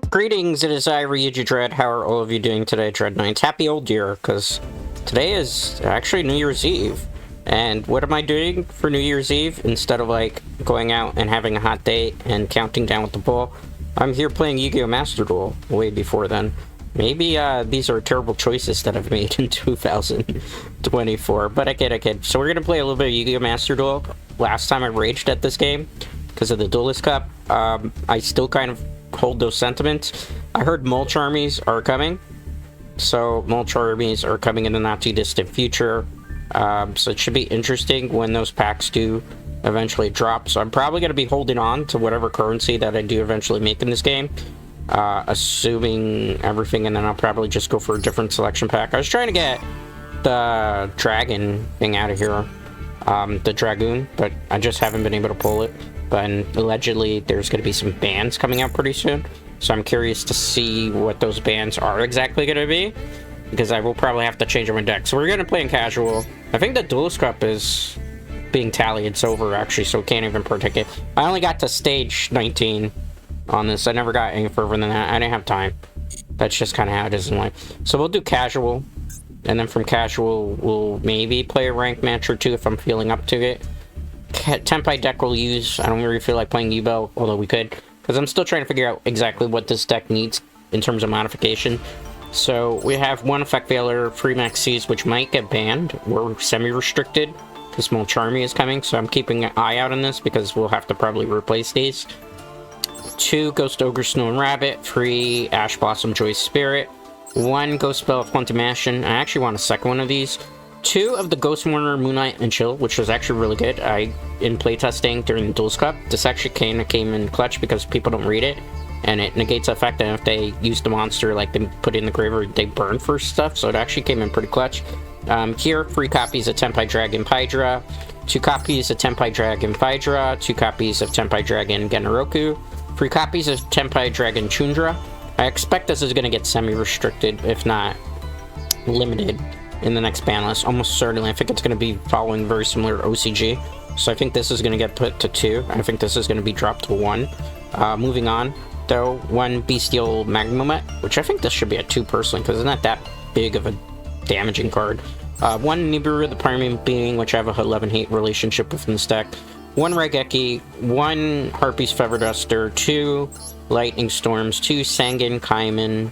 Greetings, it is I, Yugioh Dread. How are all of you doing today, Dread Knights? Happy Old Year, because today is actually New Year's Eve. And what am I doing for New Year's Eve? Instead of, like, going out and having a hot date and counting down with the ball, I'm here playing Yu-Gi-Oh! Master Duel way before then. Maybe these are terrible choices that I've made in 2024, but I kid. So we're going to play a little bit of Yu-Gi-Oh! Master Duel. Last time I raged at this game because of the Duelist Cup. I still kind of hold those sentiments. I heard mulch armies are coming, so mulch armies are coming in the not too distant future, so it should be interesting when those packs do eventually drop. So I'm probably going to be holding on to whatever currency that I do eventually make in this game, assuming everything, and then I'll probably just go for a different selection pack. I was trying to get the dragon thing out of here, the dragoon, but I just haven't been able to pull it. But allegedly there's going to be some bans coming out pretty soon, so I'm curious to see what those bans are exactly going to be, because I will probably have to change my deck. So we're going to play in casual. I think the Duelist Cup is being tallied. It's over actually, so can't even partake it. I only got to stage 19 on this. I never got any further than that. I didn't have time. That's just kind of how it is in life. So we'll do casual, and then from casual we'll maybe play a ranked match or two if I'm feeling up to it. Tenapai deck we'll use. I don't really feel like playing Yugioh, although we could, because I'm still trying to figure out exactly what this deck needs in terms of modification. So we have one effect veiler, 3 Maxis, which might get banned. We're semi-restricted because Mulch Army is coming, so I'm keeping an eye out on this because we'll have to probably replace these. 2 Ghost Ogre Snow and Rabbit, 3 Ash Blossom Joy Spirit, 1 Ghost Spell of Haunted Mansion. I actually want a second one of these. 2 of the Ghost Warner, Moonlight, and Chill, which was actually really good. In playtesting during the Duelist Cup, this actually came in clutch because people don't read it, and it negates the effect that if they use the monster, like they put it in the graveyard, they burn for stuff, so it actually came in pretty clutch. Here, 3 copies of Tenapai Dragon Pydra, 2 copies of Tenapai Dragon Pydra, 2 copies of Tenapai Dragon Genroku, 3 copies of Tenapai Dragon Chundra. I expect this is going to get semi-restricted, if not limited, in the next ban list, almost certainly. I think it's going to be following very similar to OCG, so I think this is going to get put to 2. I think this is going to be dropped to 1. Moving on, though, 1 Bestial Magmumet, which I think this should be a 2 personally, because it's not that big of a damaging card. 1 Nibiru, the Primary Being, which I have a love-and-hate relationship with in this deck. 1 Raigeki, 1 Harpy's Feather Duster, 2 Lightning Storms, 2 Sangan Kaiman,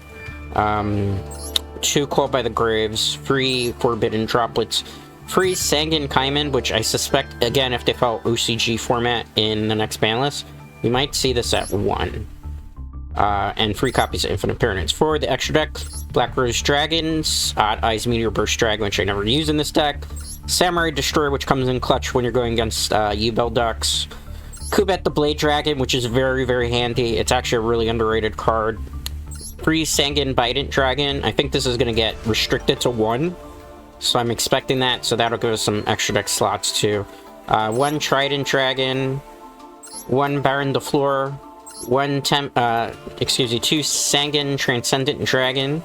2 Called by the Graves, 3 Forbidden Droplets, 3 Sangan Kaiman, which I suspect, again, if they follow OCG format in the next ban list, we might see this at 1. And 3 copies of Infinite Pyramids. For the extra deck, Black Rose Dragons, Odd Eyes Meteor Burst Dragon, which I never use in this deck, Samurai Destroyer, which comes in clutch when you're going against Yubel decks, Kubet the Blade Dragon, which is very, very handy. It's actually a really underrated card. 3 Sangan Bident Dragon. I think this is going to get restricted to 1, so I'm expecting that, so that'll give us some extra deck slots too. 1 Trident Dragon, 1 Baron de Fleur, 2 Sangan Transcendent Dragon,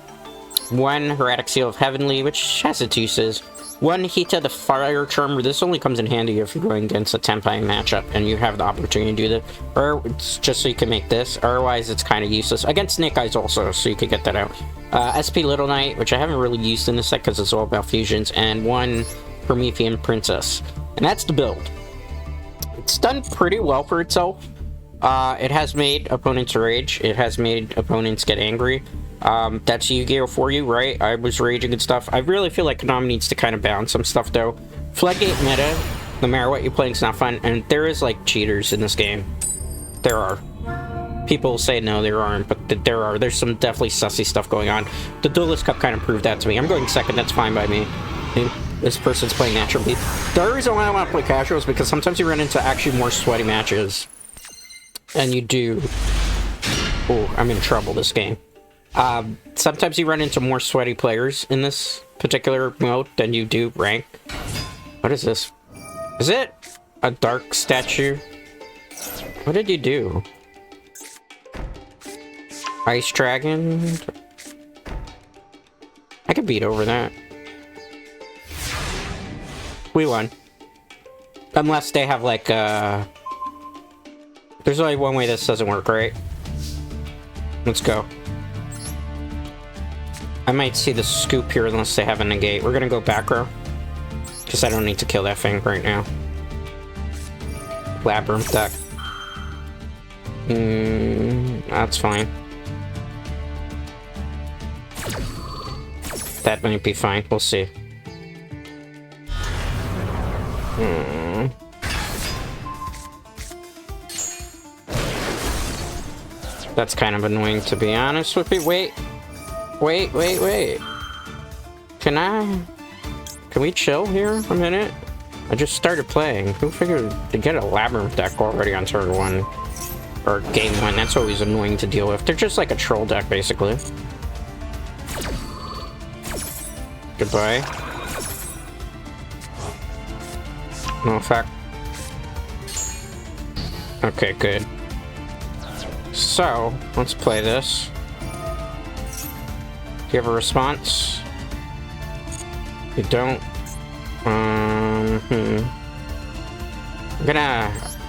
1 Heretic Seal of Heavenly, which has its uses, 1 Hita the Fire Charmer. This only comes in handy if you're going against a Tenapai matchup and you have the opportunity to do that, or it's just so you can make this. Otherwise, it's kind of useless. Against Snake Eyes also, so you could get that out. SP Little Knight, which I haven't really used in this set because it's all about fusions, and 1 Promethean Princess. And that's the build. It's done pretty well for itself. It has made opponents rage. It has made opponents get angry. That's Yu-Gi-Oh! For you, right? I was raging and stuff. I really feel like Konami needs to kind of balance some stuff, though. Floodgate meta, no matter what you're playing, it's not fun. And there is, like, cheaters in this game. There are. People say no, there aren't, but there are. There's some definitely sussy stuff going on. The Duelist Cup kind of proved that to me. I'm going second, that's fine by me. This person's playing naturally. The other reason why I want to play casual is because sometimes you run into actually more sweaty matches. And you do... Oh, I'm in trouble this game. Sometimes you run into more sweaty players in this particular mode than you do rank. What is this? Is it a dark statue? What did you do? Ice Dragon? I could beat over that. We won. Unless they have like there's only one way this doesn't work, right? Let's go. I might see the scoop here unless they have a negate. We're gonna go back row. Because I don't need to kill that thing right now. Labyrinth deck. That's fine. That might be fine. We'll see. That's kind of annoying, to be honest with you. Wait. Can we chill here a minute? I just started playing. Who figured to get a Labyrinth deck already on turn 1? Or game 1, that's always annoying to deal with. They're just like a troll deck, basically. Goodbye. No effect. Okay, good. So, let's play this. Do you have a response? You don't.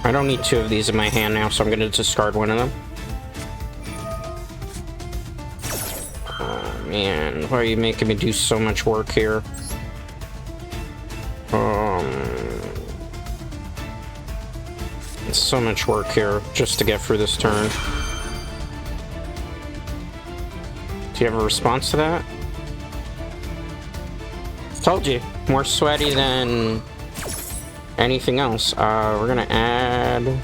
I don't need 2 of these in my hand now, so I'm gonna discard 1 of them. Oh man, why are you making me do so much work here? It's so much work here just to get through this turn. Do you have a response to that? Told you, more sweaty than anything else. We're gonna add...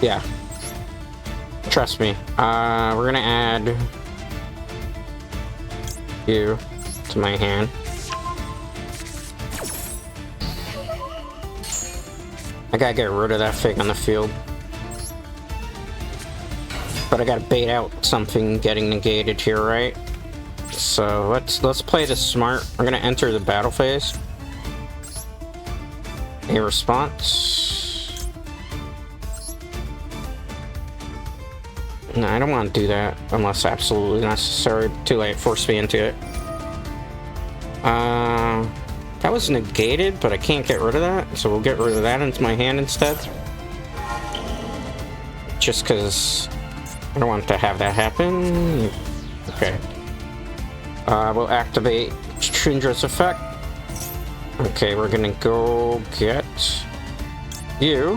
Yeah. Trust me. We're gonna add... you to my hand. I gotta get rid of that thing on the field. But I gotta bait out something getting negated here, right? So let's play this smart. We're gonna enter the battle phase. A response. No, I don't want to do that unless absolutely necessary. Too late. Force me into it. That was negated, but I can't get rid of that, so we'll get rid of that into my hand instead. Just because I don't want to have that happen. Okay. We'll activate Trindra's effect. Okay, we're gonna go get you,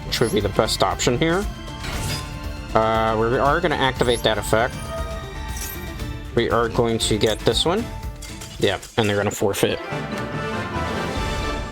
which would be the best option here. We are gonna activate that effect. We are going to get this one. Yep, and they're gonna forfeit.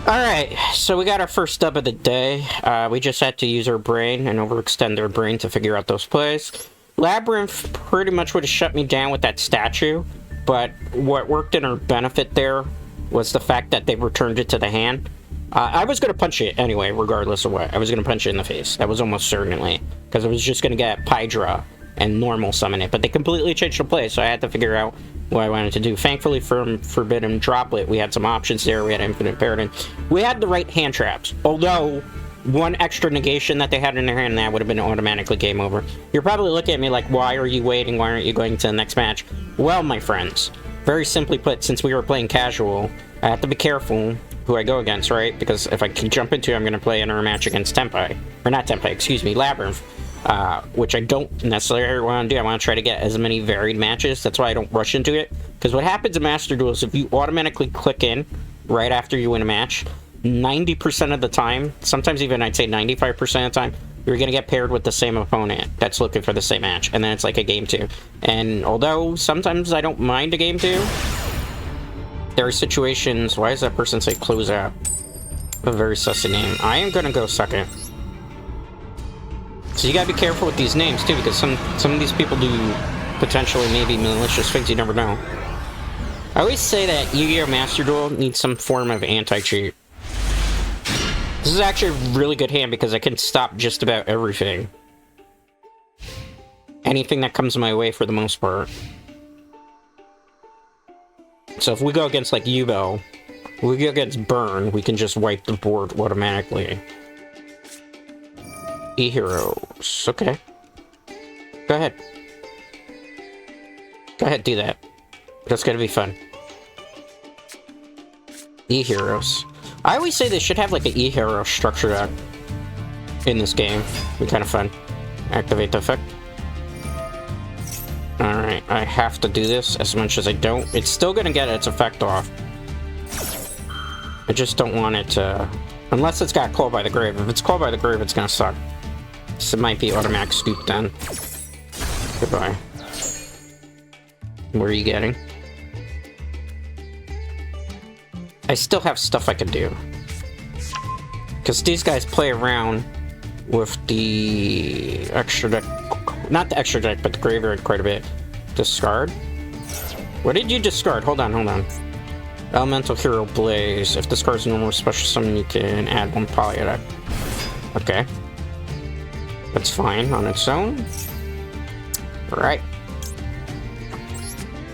Alright, so we got our first dub of the day. We just had to use our brain and overextend our brain to figure out those plays. Labyrinth pretty much would have shut me down with that statue, but what worked in our benefit there was the fact that they returned it to the hand. I was going to punch it anyway, regardless of what. I was going to punch it in the face. That was almost certainly, because I was just going to get Pydra and normal summon it, but they completely changed the play, so I had to figure out what I wanted to do. Thankfully, from Forbidden Droplet, we had some options there. We had Infinite Paradigm. We had the right hand traps, although one extra negation that they had in their hand, that would have been automatically game over. You're probably looking at me like, why are you waiting? Why aren't you going to the next match? Well, my friends, very simply put, since we were playing casual, I have to be careful who I go against, right? Because if I can jump into it, I'm going to play in a match against Tenapai. Or not Tenapai, excuse me, Labyrinth. Which I don't necessarily want to do. I want to try to get as many varied matches. That's why I don't rush into it. Because what happens in Master Duel is if you automatically click in right after you win a match, 90% of the time, sometimes even I'd say 95% of the time, you're going to get paired with the same opponent that's looking for the same match. And then it's like a game 2. And although sometimes I don't mind a game 2, there are situations... Why does that person say close out? A very sussy name. I am going to go second. So you gotta be careful with these names too, because some of these people do potentially maybe malicious things, you never know. I always say that Yu-Gi-Oh! Master Duel needs some form of anti-cheat. This is actually a really good hand because I can stop just about everything. Anything that comes my way for the most part. So if we go against like Yugioh, we go against Burn, we can just wipe the board automatically. E-Heroes. Okay. Go ahead. Go ahead, do that. That's gonna be fun. E-Heroes. I always say they should have like an E-Hero structure deck. in this game. It'd be kind of fun. Activate the effect. Alright, I have to do this as much as I don't. It's still gonna get its effect off. I just don't want it to... Unless it's got Call by the Grave. If it's Call by the Grave, it's gonna suck. So it might be automatic scoop then. Goodbye. What are you getting? I still have stuff I can do. Because these guys play around with the extra deck. Not the extra deck, but the graveyard quite a bit. Discard? What did you discard? Hold on, hold on. Elemental Hero Blaze. If this card's a normal special summon, you can add 1 poly deck. Okay. That's fine on its own. Alright.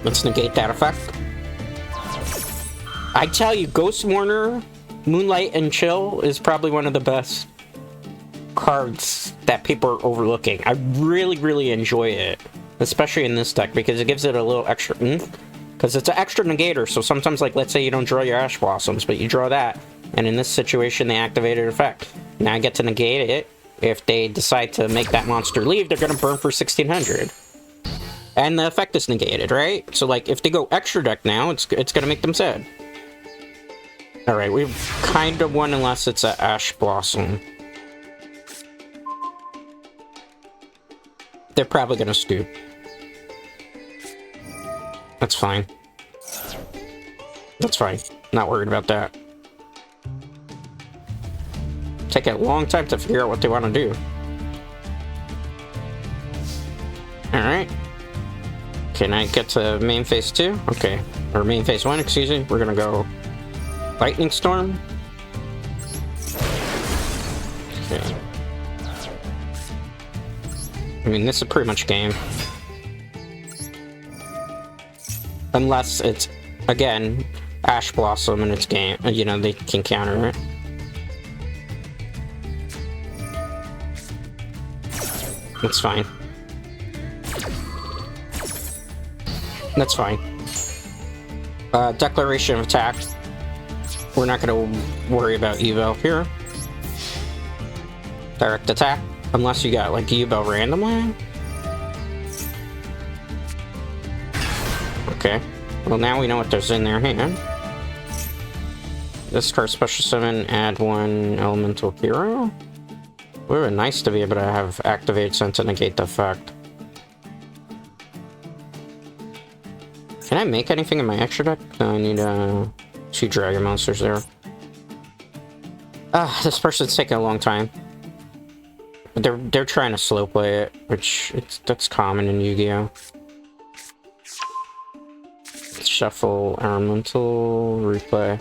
Let's negate that effect. I tell you, Ghost Warner, Moonlight, and Chill is probably one of the best cards that people are overlooking. I really, really enjoy it. Especially in this deck, because it gives it a little extra oomph. Because it's an extra negator, so sometimes, like, let's say you don't draw your Ash Blossoms, but you draw that, and in this situation, they activated effect. Now I get to negate it. If they decide to make that monster leave, they're gonna burn for 1600. And the effect is negated, right? So, like, if they go extra deck now, it's gonna make them sad. Alright, we've kind of won unless it's an Ash Blossom. They're probably gonna scoop. That's fine. That's fine. Not worried about that. Take a long time to figure out what they want to do. Alright. Can I get to main phase 2? Okay. Or main phase 1, excuse me. We're gonna go Lightning Storm. Okay. I mean, this is pretty much game. Unless it's, again, Ash Blossom and it's game. You know, they can counter it. That's fine. That's fine. Declaration of attack. We're not going to worry about eval here. Direct attack. Unless you got, like, eval randomly. Okay. Well, now we know what there's in their hand. This card special summon, add 1 elemental hero. It would have been nice to be able to have activate sent to negate the effect. Can I make anything in my extra deck? No, I need 2 dragon monsters there. This person's taking a long time. They're trying to slow play it, which that's common in Yu-Gi-Oh. Shuffle, elemental, replay.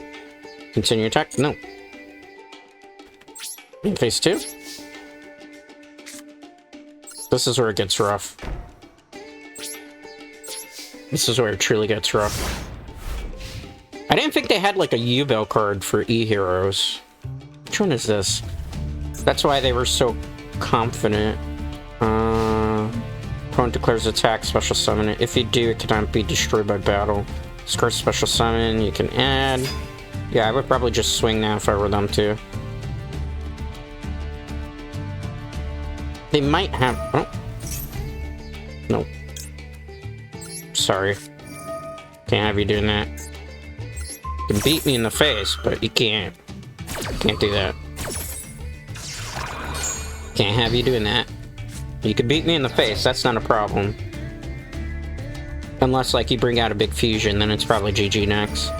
Continue attack? No. In phase 2? This is where it gets rough. This is where it truly gets rough. I didn't think they had like a Yubel card for E-Heroes. Which one is this? That's why they were so confident. Opponent declares attack, special summon it. If you do, it cannot be destroyed by battle. Discard special summon, you can add. Yeah, I would probably just swing that if I were them too. They might have... Oh. Nope. Sorry. Can't have you doing that. You can beat me in the face, but you can't. Can't do that. Can't have you doing that. You can beat me in the face, that's not a problem. Unless, like, you bring out a big fusion, then it's probably GG next.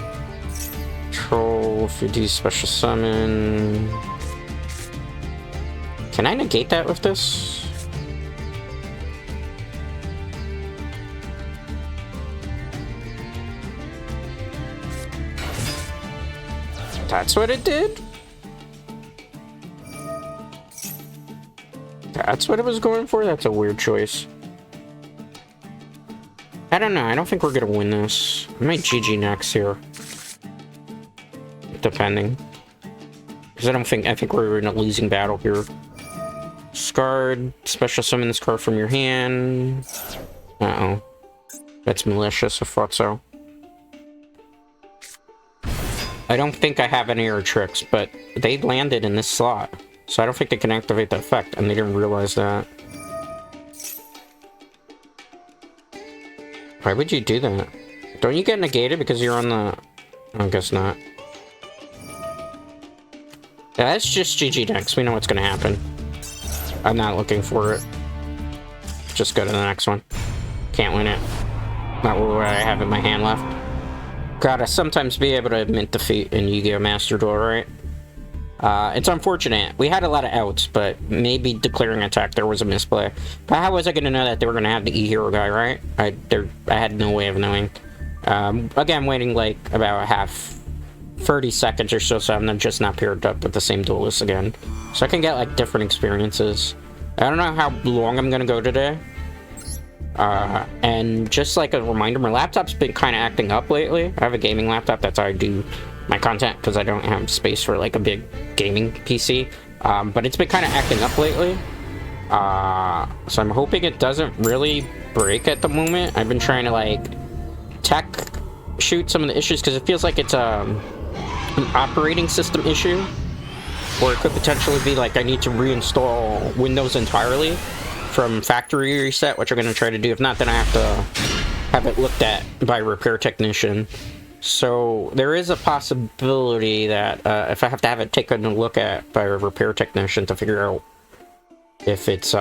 Control, if you do special summon... Can I negate that with this? That's what it did? That's what it was going for? That's a weird choice. I don't know. I don't think we're gonna win this. I might GG next here. Depending. Because I think we're in a losing battle here. Discard. Special summon this card from your hand. Uh-oh. That's malicious. I thought so. I don't think I have any other tricks, but they landed in this slot. So I don't think they can activate the effect, and they didn't realize that. Why would you do that? Don't you get negated because you're on the... I guess not. Yeah, that's just GG next. We know what's gonna happen. I'm not looking for it. Just go to the next one. Can't win it. Not what I have in my hand left. Gotta sometimes be able to mint defeat in Yu-Gi-Oh! Master Duel, right? It's unfortunate. We had a lot of outs, but maybe declaring attack there was a misplay. But how was I gonna know that they were gonna have the E-Hero guy, right? I had no way of knowing. Again, waiting like about half 30 seconds or so, so I'm just not paired up with the same duelist again. So I can get like different experiences. I don't know how long I'm gonna go today. And just like a reminder, my laptop's been kind of acting up lately. I have a gaming laptop, that's how I do my content, because I don't have space for like a big gaming PC. But it's been kind of acting up lately. So I'm hoping it doesn't really break at the moment. I've been trying to like tech shoot some of the issues, because it feels like it's an operating system issue. Or it could potentially be like I need to reinstall Windows entirely from factory reset, which I'm going to try to do. If not, then I have to have it looked at by a repair technician. So there is a possibility that if I have to have it taken a look at by a repair technician to figure out if it's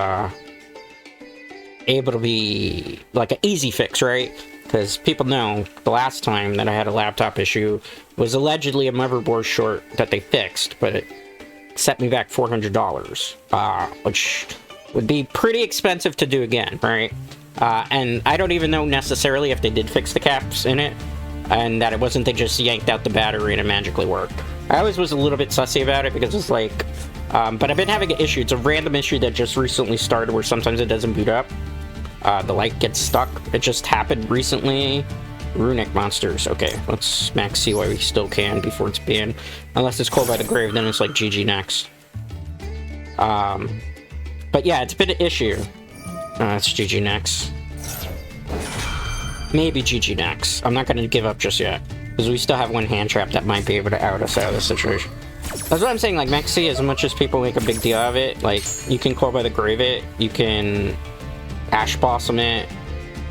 able to be like an easy fix, right? Because people know the last time that I had a laptop issue was allegedly a motherboard short that they fixed, but it set me back $400, which would be pretty expensive to do again, right? And I don't even know necessarily if they did fix the caps in it, and that it wasn't they just yanked out the battery and it magically worked. I always was a little bit sussy about it because it's like, but I've been having an issue. It's a random issue that just recently started where sometimes it doesn't boot up. The light gets stuck. It just happened recently. Runic monsters. Okay, let's max see why we still can before it's banned. Unless it's called by the grave, then it's like GG next. But yeah, it's been an issue. It's GG next. Maybe GG next. I'm not going to give up just yet. Because we still have one hand trap that might be able to out us out of this situation. That's what I'm saying, like, Mexi, as much as people make a big deal of it, like, you can call by the grave it, you can Ash Blossom it,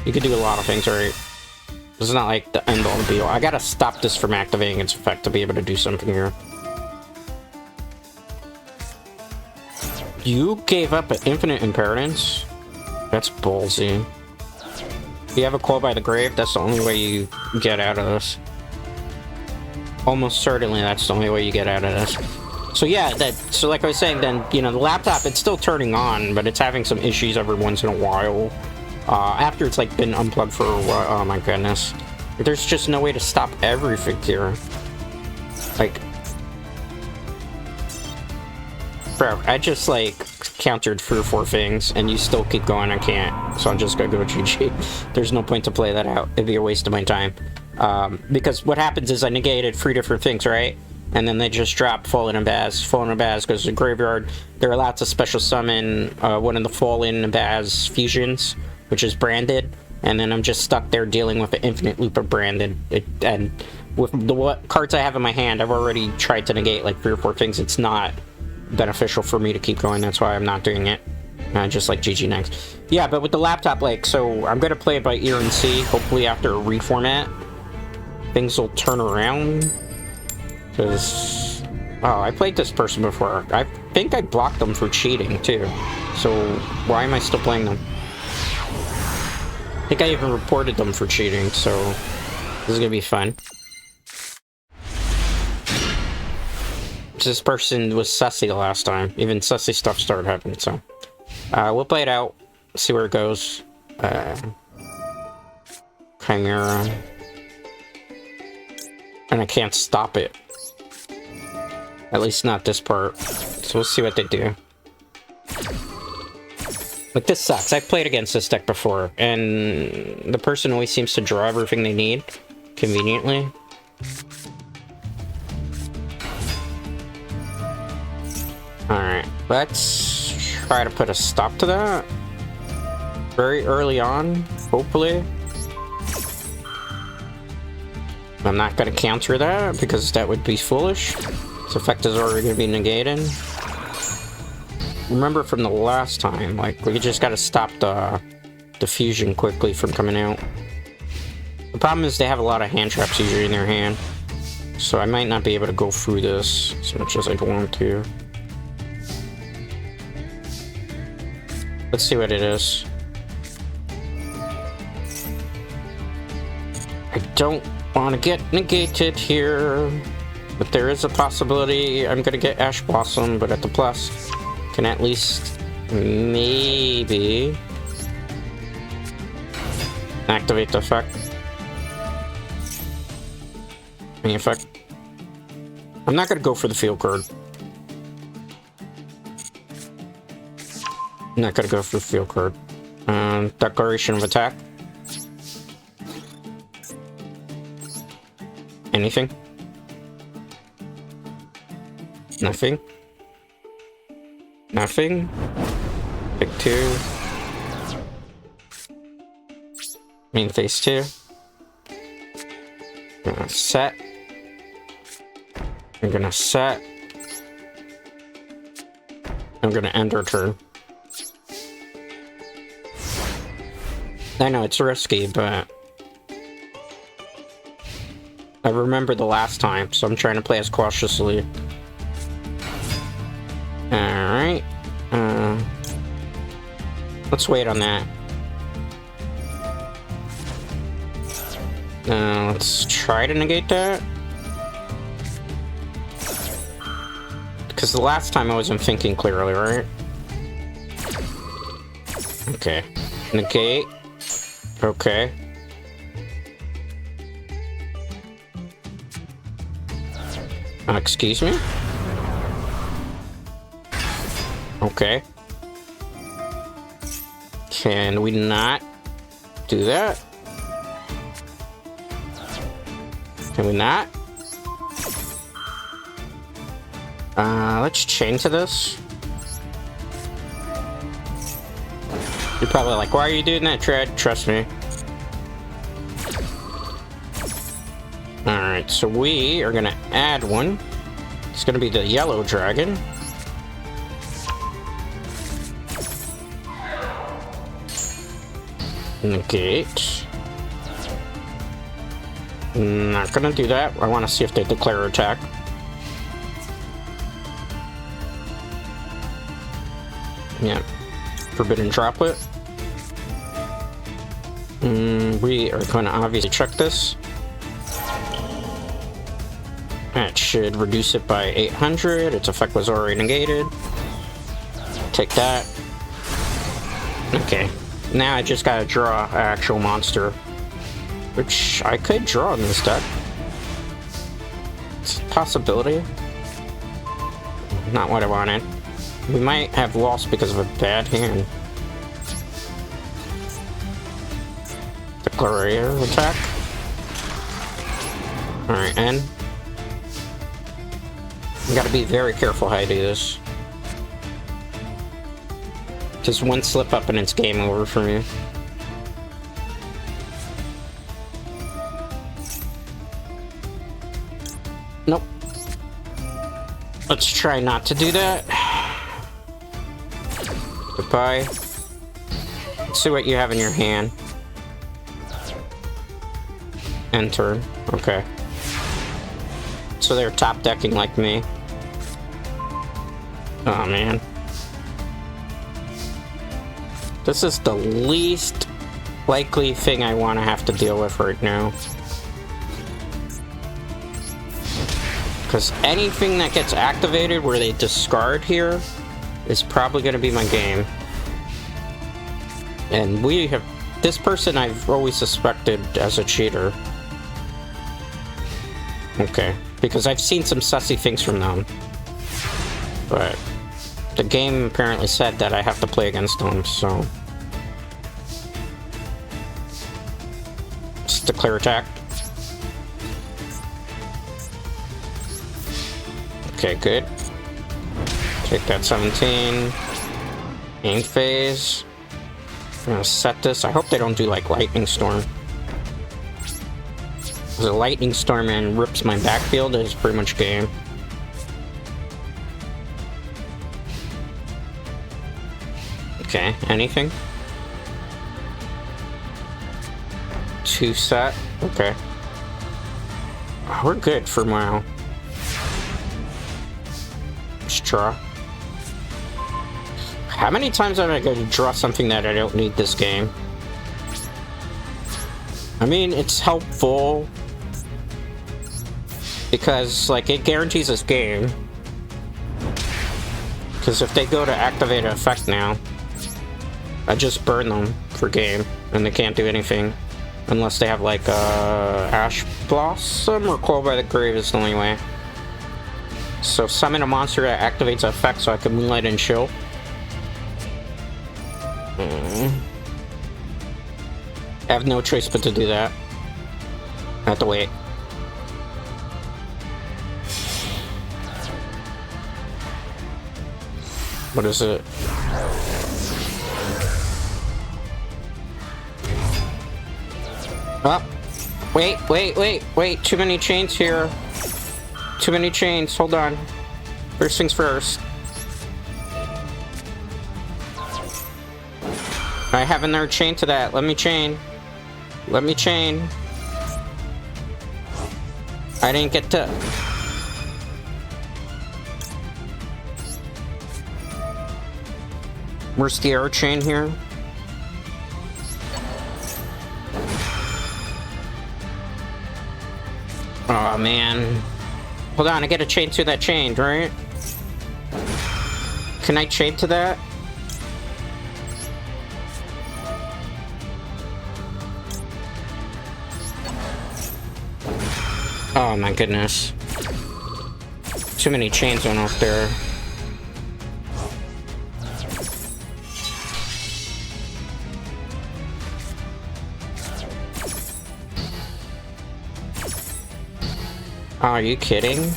you can do a lot of things, right? This is not like the end all be all. I gotta stop this from activating its effect to be able to do something here. You gave up an infinite inheritance? That's ballsy. If you have a call by the grave, that's the only way you get out of this. Almost certainly that's the only way you get out of this. So yeah, so like I was saying, then, you know, the laptop, it's still turning on, but it's having some issues every once in a while. After it's like been unplugged for a while. Oh my goodness. There's just no way to stop everything here. Like, bro, I just like countered 3 or 4 things and you still keep going. I can't, so I'm just gonna go GG. There's no point to play that out. It'd be a waste of my time. Because what happens is I negated 3 different things, right? And then they just drop Fallen Abaz. Fallen Abaz goes to the graveyard. They're allowed to special summon one of the Fallen Abaz fusions, which is branded, and then I'm just stuck there dealing with an infinite loop of branded. And with the cards I have in my hand, I've already tried to negate like 3 or 4 things. It's not beneficial for me to keep going. That's why I'm not doing it. Just like GG next. Yeah, but with the laptop, like, so I'm gonna play it by ear and see. Hopefully after a reformat, things will turn around. Because, oh, I played this person before. I think I blocked them for cheating too. So why am I still playing them? I think I even reported them for cheating, so this is gonna be fun. This person was sussy the last time. Even sussy stuff started happening, so we'll play it out, see where it goes. Chimera, and I can't stop it. At least not this part. So we'll see what they do. Like, this sucks. I've played against this deck before, and the person always seems to draw everything they need, conveniently. Alright, let's try to put a stop to that. Very early on, hopefully. I'm not going to counter that, because that would be foolish. This effect is already going to be negated. remember from the last time, like, we just gotta stop the fusion quickly from coming out. The problem is they have a lot of hand traps usually in their hand, so I might not be able to go through this as much as I'd want to. Let's see what it is. I don't want to get negated here, but there is a possibility I'm gonna get Ash Blossom, but at the plus, can at least maybe activate the effect. Any effect. I'm not gonna go for the field card. I'm not gonna go for the field card. Declaration of attack. Anything? Nothing? Nothing? Pick 2. Main phase 2. Gonna set. I'm gonna set. I'm gonna end our turn. I know it's risky, but I remember the last time, so I'm trying to play as cautiously. Alright. Let's wait on that. Let's try to negate that. Because the last time I wasn't thinking clearly, right? Okay. Negate. Okay. Excuse me? Okay. Can we not do that? Can we not? Let's chain to this. You're probably like, why are you doing that, Tread? Trust me. Alright, so we are gonna add one. It's gonna be the yellow dragon. Negate. Not gonna do that. I want to see if they declare attack. Yeah. Forbidden Droplet. We are going to obviously check this. That should reduce it by 800. Its effect was already negated. Take that. Okay. Now I just gotta draw an actual monster. Which I could draw in this deck. It's a possibility. Not what I wanted. We might have lost because of a bad hand. Declarator attack. Alright, and you gotta be very careful how you do this. Just one slip up and it's game over for me. Nope. Let's try not to do that. Goodbye. Let's see what you have in your hand. Enter. Okay. So they're top decking like me. Oh man. This is the least likely thing I want to have to deal with right now. Because anything that gets activated where they discard here is probably going to be my game. And we have... This person I've always suspected as a cheater. Okay. Because I've seen some sussy things from them. But the game apparently said that I have to play against them, so... Just declare attack. Okay, good. Take that 17. Aim phase. I'm gonna set this. I hope they don't do like Lightning Storm. Because a Lightning Storm and rips my backfield is pretty much game. Okay, anything? 2 set? Okay. We're good for now. Let's draw. How many times am I going to draw something that I don't need this game? I mean, it's helpful because, like, it guarantees this game. Because if they go to activate an effect now, I just burn them for game, and they can't do anything unless they have, like, Ash Blossom or Coil by the Grave is the only way. So summon a monster that activates an effect so I can Moonlight and Chill. I have no choice but to do that. I have to wait. What is it? Oh. Wait. Too many chains here. Too many chains. Hold on. First things first. I have another chain to that. Let me chain. Let me chain. I didn't get to... Where's the arrow chain here? Oh man. Hold on, I get a chain to that chain, right? Can I chain to that? Oh my goodness. Too many chains went off there. Oh, are you kidding?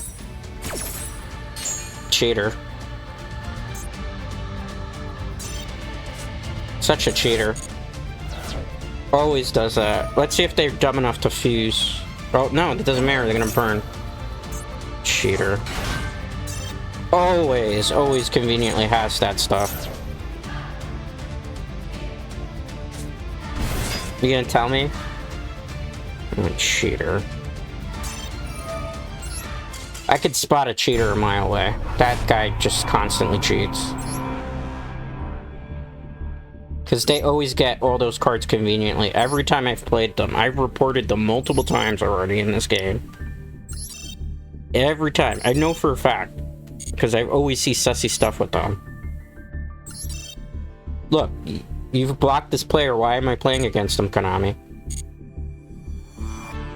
Cheater. Such a cheater. Always does that. Let's see if they're dumb enough to fuse. Oh, no, it doesn't matter. They're gonna burn. Cheater. Always conveniently has that stuff. You gonna tell me? Oh, cheater. I could spot a cheater a mile away. That guy just constantly cheats. Because they always get all those cards conveniently. Every time I've played them, I've reported them multiple times already in this game. Every time. I know for a fact. Because I always see sussy stuff with them. Look, you've blocked this player. Why am I playing against him, Konami?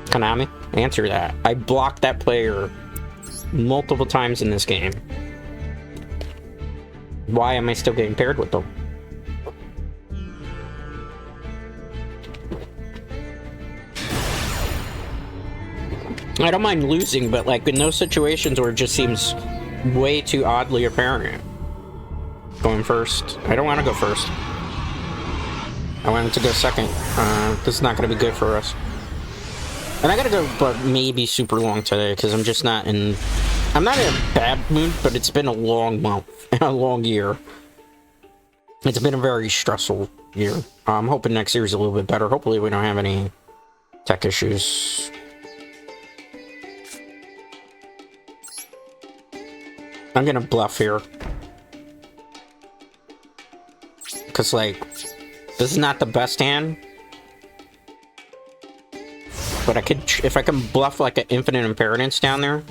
Konami? Answer that. I blocked that player multiple times in this game. Why am I still getting paired with them? I don't mind losing, but like in those situations where it just seems way too oddly apparent. Going first. I don't want to go first. I want him to go second. This is not going to be good for us. And I gotta go, but maybe super long today, because I'm just not in... I'm not in a bad mood, but it's been a long month. A long year. It's been a very stressful year. I'm hoping next year's a little bit better. Hopefully we don't have any tech issues. I'm gonna bluff here. Because, like, this is not the best hand. But I could, if I can bluff like an infinite impermanence down there,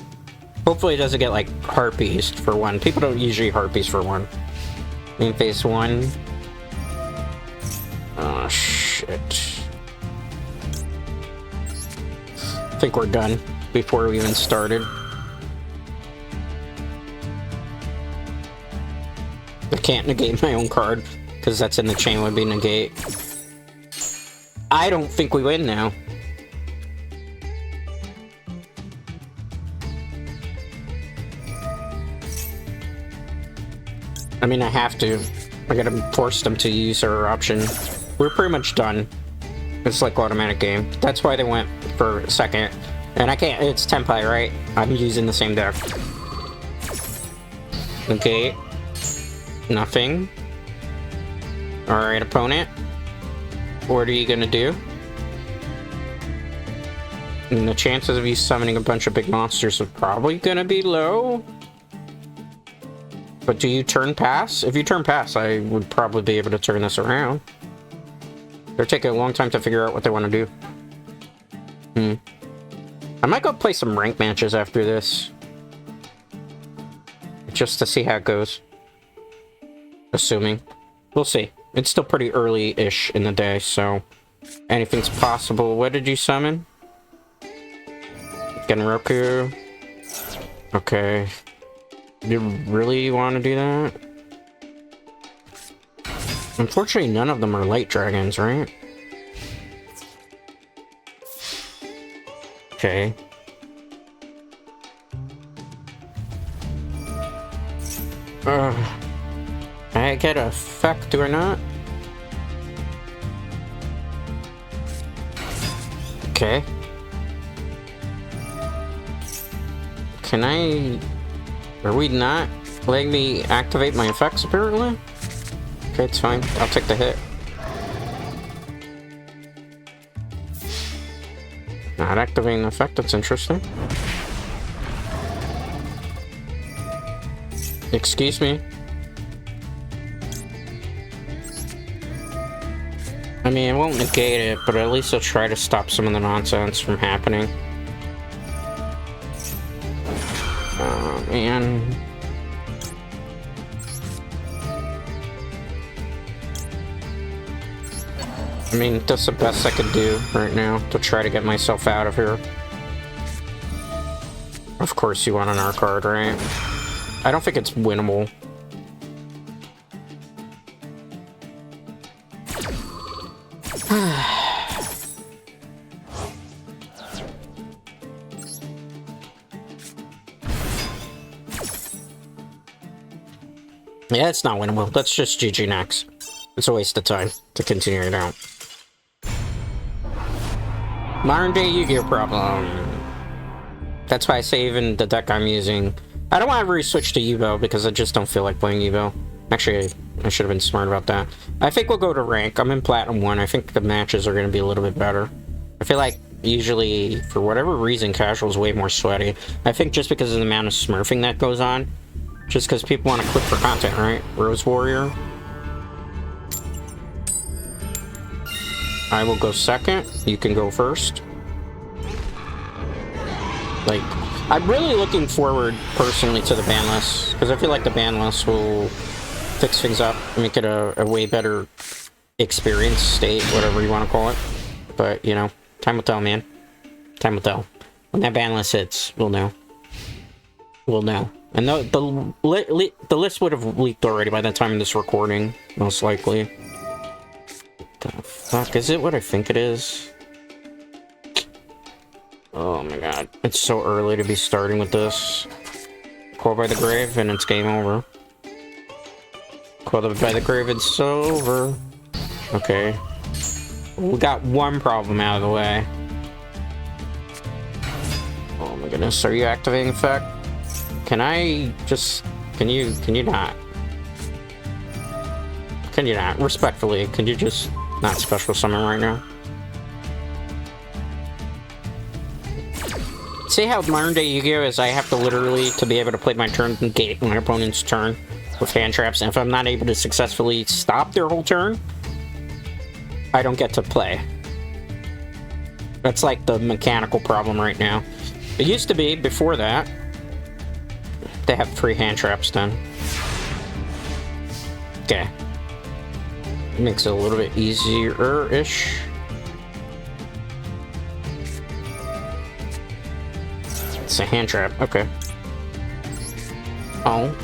hopefully it doesn't get like harpies for one. People don't usually harpies for one. In phase 1. Oh shit. I think we're done before we even started. I can't negate my own card because that's in the chain would be negate. I don't think we win now. I mean, I have to. I gotta force them to use our option. We're pretty much done. It's like automatic game. That's why they went for second. And I can't, it's Tenapai, right? I'm using the same deck. Okay. Nothing. Alright, opponent. What are you gonna do? And the chances of you summoning a bunch of big monsters are probably gonna be low. But do you turn pass? If you turn pass, I would probably be able to turn this around. They're taking a long time to figure out what they want to do. I might go play some rank matches after this. Just to see how it goes. Assuming. We'll see. It's still pretty early-ish in the day, so anything's possible. What did you summon? Genroku. Okay. You really want to do that? Unfortunately, none of them are light dragons, right? Okay. I get a effect, do I not? Okay. Can I... Are we not letting me activate my effects, apparently? Okay, it's fine. I'll take the hit. Not activating the effect, that's interesting. Excuse me. I mean, it won't negate it, but at least I'll try to stop some of the nonsense from happening. Oh, man. I mean, that's the best I could do right now to try to get myself out of here. Of course you want an R card, right? I don't think it's winnable. Yeah, it's not winnable. That's just GG next. It's a waste of time to continue it out. Modern day Yu-Gi-Oh problem. That's why I say even the deck I'm using... I don't want to re-switch to Yugioh because I just don't feel like playing Yugioh. Actually, I should have been smart about that. I think we'll go to rank. I'm in Platinum 1. I think the matches are going to be a little bit better. I feel like usually, for whatever reason, casual is way more sweaty. I think just because of the amount of smurfing that goes on. Just because people want to click for content, right? Rose Warrior. I will go second. You can go first. Like, I'm really looking forward, personally, to the ban list. Because I feel like the ban list will fix things up. Make it a way better experience, state, whatever you want to call it. But, you know, time will tell, man. Time will tell. When that ban list hits, we'll know. We'll know. And the list would have leaked already by the time of this recording, most likely. The fuck, is it what I think it is? Oh my god, it's so early to be starting with this. Call by the grave and it's game over. Call by the grave, it's over. Okay. We got one problem out of the way. Oh my goodness, are you activating effect? Can I just... Can you not? Can you not? Respectfully, can you just not special summon right now? See how modern day Yu-Gi-Oh is I have to literally, to be able to play my turn, negate my opponent's turn with hand traps, and if I'm not able to successfully stop their whole turn, I don't get to play. That's like the mechanical problem right now. It used to be, before that, they have 3 hand traps done. Okay. Makes it a little bit easier-ish. It's a hand trap, okay. Oh.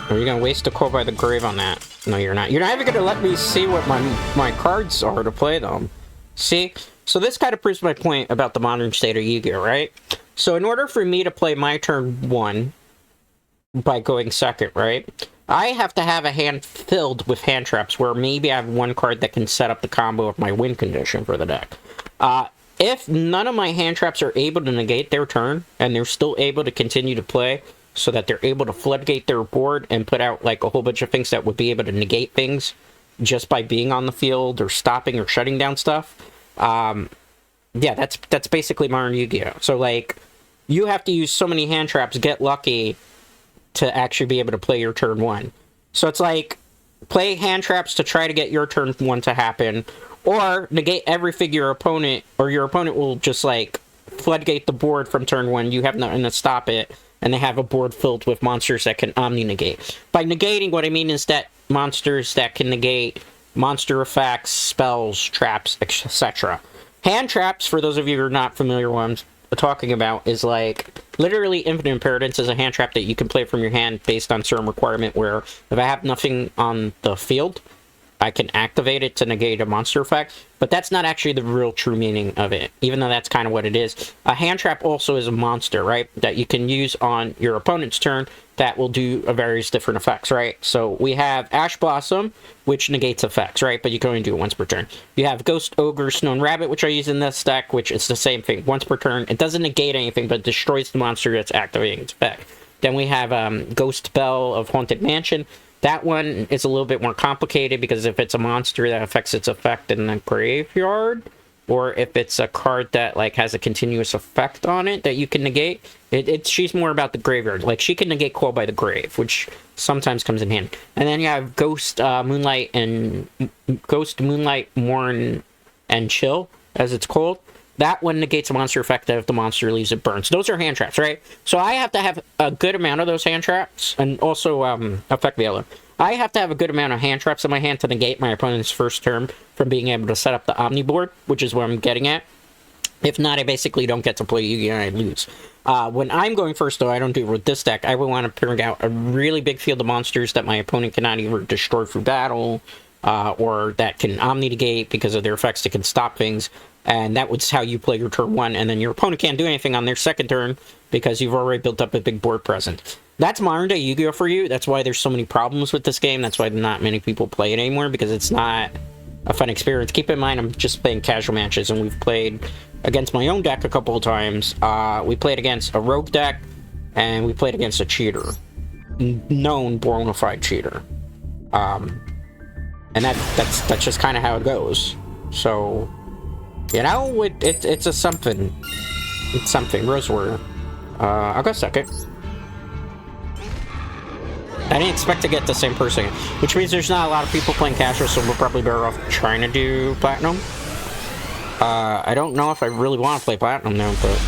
Are you gonna waste a call by the grave on that? No, you're not. You're not even gonna let me see what my cards are to play them. See? So this kind of proves my point about the modern state of Yu-Gi-Oh, right? So in order for me to play my turn 1 by going second, right? I have to have a hand filled with hand traps where maybe I have one card that can set up the combo of my win condition for the deck. If none of my hand traps are able to negate their turn, and they're still able to continue to play, so that they're able to floodgate their board and put out like a whole bunch of things that would be able to negate things just by being on the field or stopping or shutting down stuff. Yeah, that's basically modern Yu-Gi-Oh! So like, you have to use so many hand traps, get lucky, to actually be able to play your turn 1. So it's like, play hand traps to try to get your turn 1 to happen, or negate every figure your opponent, or your opponent will just like floodgate the board from turn 1, you have nothing to stop it, and they have a board filled with monsters that can omni-negate. By negating, what I mean is that monsters that can negate monster effects, spells, traps, etc. Hand traps, for those of you who are not familiar with what I'm talking about, is like literally Infinite Impermanence is a hand trap that you can play from your hand based on certain requirement, where if I have nothing on the field, I can activate it to negate a monster effect, but that's not actually the real true meaning of it, even though that's kind of what it is. A hand trap also is a monster, right, that you can use on your opponent's turn that will do various different effects, right? So we have Ash Blossom, which negates effects, right, but you can only do it once per turn. You have Ghost Ogre Stone Rabbit, which I use in this deck, which is the same thing, once per turn. It doesn't negate anything, but destroys the monster that's activating its effect. Then we have Ghost Bell of Haunted Mansion. That one is a little bit more complicated, because if it's a monster that affects its effect in the graveyard, or if it's a card that like has a continuous effect on it that you can negate, she's more about the graveyard. Like, she can negate Call by the Grave, which sometimes comes in handy. And then you have Ghost Moonlight Mourn and Chill, as it's called. That one negates a monster effect that if the monster leaves, it burns. Those are hand traps, right? So I have to have a good amount of those hand traps, and also Effect Veiler. I have to have a good amount of hand traps in my hand to negate my opponent's first turn from being able to set up the Omni board, which is what I'm getting at. If not, I basically don't get to play Yu-Gi-Oh! And I lose. When I'm going first, though, I don't do it with this deck. I would want to bring out a really big field of monsters that my opponent cannot either destroy through battle, or that can omni-negate because of their effects that can stop things. And that was how you play your turn 1, and then your opponent can't do anything on their second turn because you've already built up a big board presence. That's modern day Yu-Gi-Oh! For you. That's why there's so many problems with this game. That's why not many people play it anymore, because it's not a fun experience. Keep in mind, I'm just playing casual matches, and we've played against my own deck a couple of times. We played against a rogue deck, and we played against a cheater. Known bona fide cheater. And that's just kind of how it goes. So, you know, it's a something. It's something. Rose Warrior. I'll go second. I didn't expect to get the same person, which means there's not a lot of people playing casual, so we're probably better off trying to do Platinum. I don't know if I really want to play Platinum now, but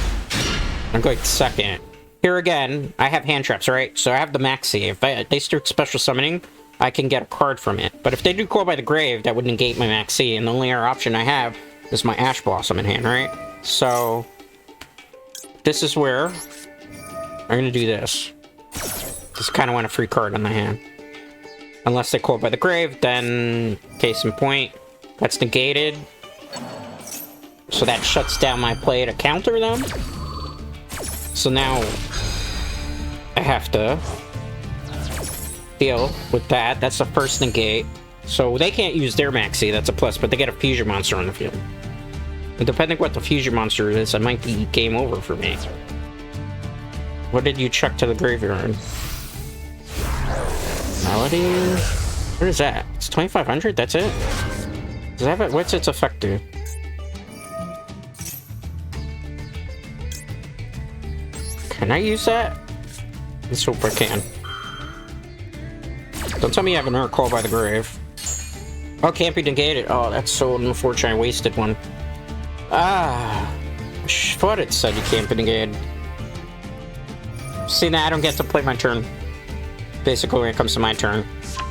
I'm going second. Here again, I have hand traps, right? So I have the Maxi. If they start special summoning, I can get a card from it. But if they do Call by the Grave, that would negate my Maxi, and the only other option I have is my Ash Blossom in hand, right? So this is where I'm going to do this. Just kind of want a free card on the hand. Unless they Call by the Grave, then case in point, that's negated. So that shuts down my play to counter them. So now I have to deal with that. That's the first negate. So they can't use their Maxi, that's a plus, but they get a fusion monster on the field. And depending what the fusion monster is, it might be game over for me. What did you chuck to the graveyard? Melody? What is that? It's 2500? That's it? Does that have what's its effect do? Can I use that? Let's hope I can. Don't tell me you have another Call by the Grave. Oh, can't be negated. Oh, that's so unfortunate. I wasted one. Ah, I thought it said you can't be negated. See, now I don't get to play my turn. Basically, when it comes to my turn,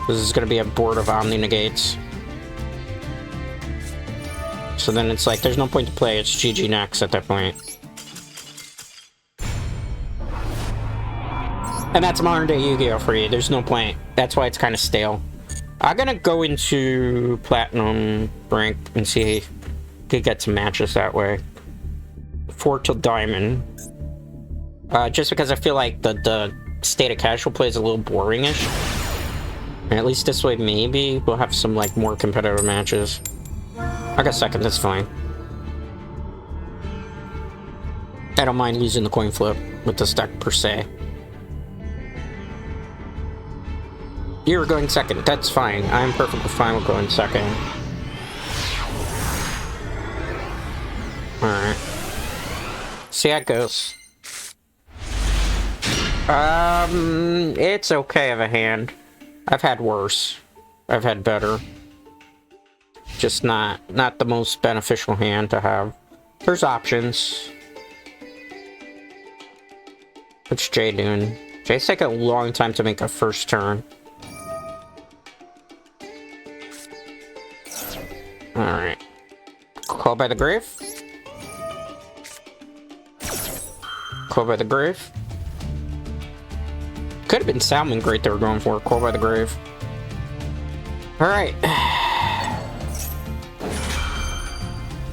this is going to be a board of Omni negates. So then it's like, there's no point to play. It's GG next at that point. And that's modern day Yu-Gi-Oh! For you. There's no point. That's why it's kind of stale. I'm gonna go into Platinum rank and see if I could get some matches that way. 4 till Diamond. Just because I feel like the state of casual play is a little boring-ish. And at least this way, maybe we'll have some like more competitive matches. I got second, that's fine. I don't mind losing the coin flip with this deck per se. You were going second. That's fine. I'm perfectly fine with going second. Alright. See how it goes. It's okay of a hand. I've had worse. I've had better. Just not the most beneficial hand to have. There's options. What's Jay doing? Jay's taking a long time to make a first turn. Alright. Call by the grave? Call by the grave? Could have been Salmon Great they were going for. Call by the grave. Alright.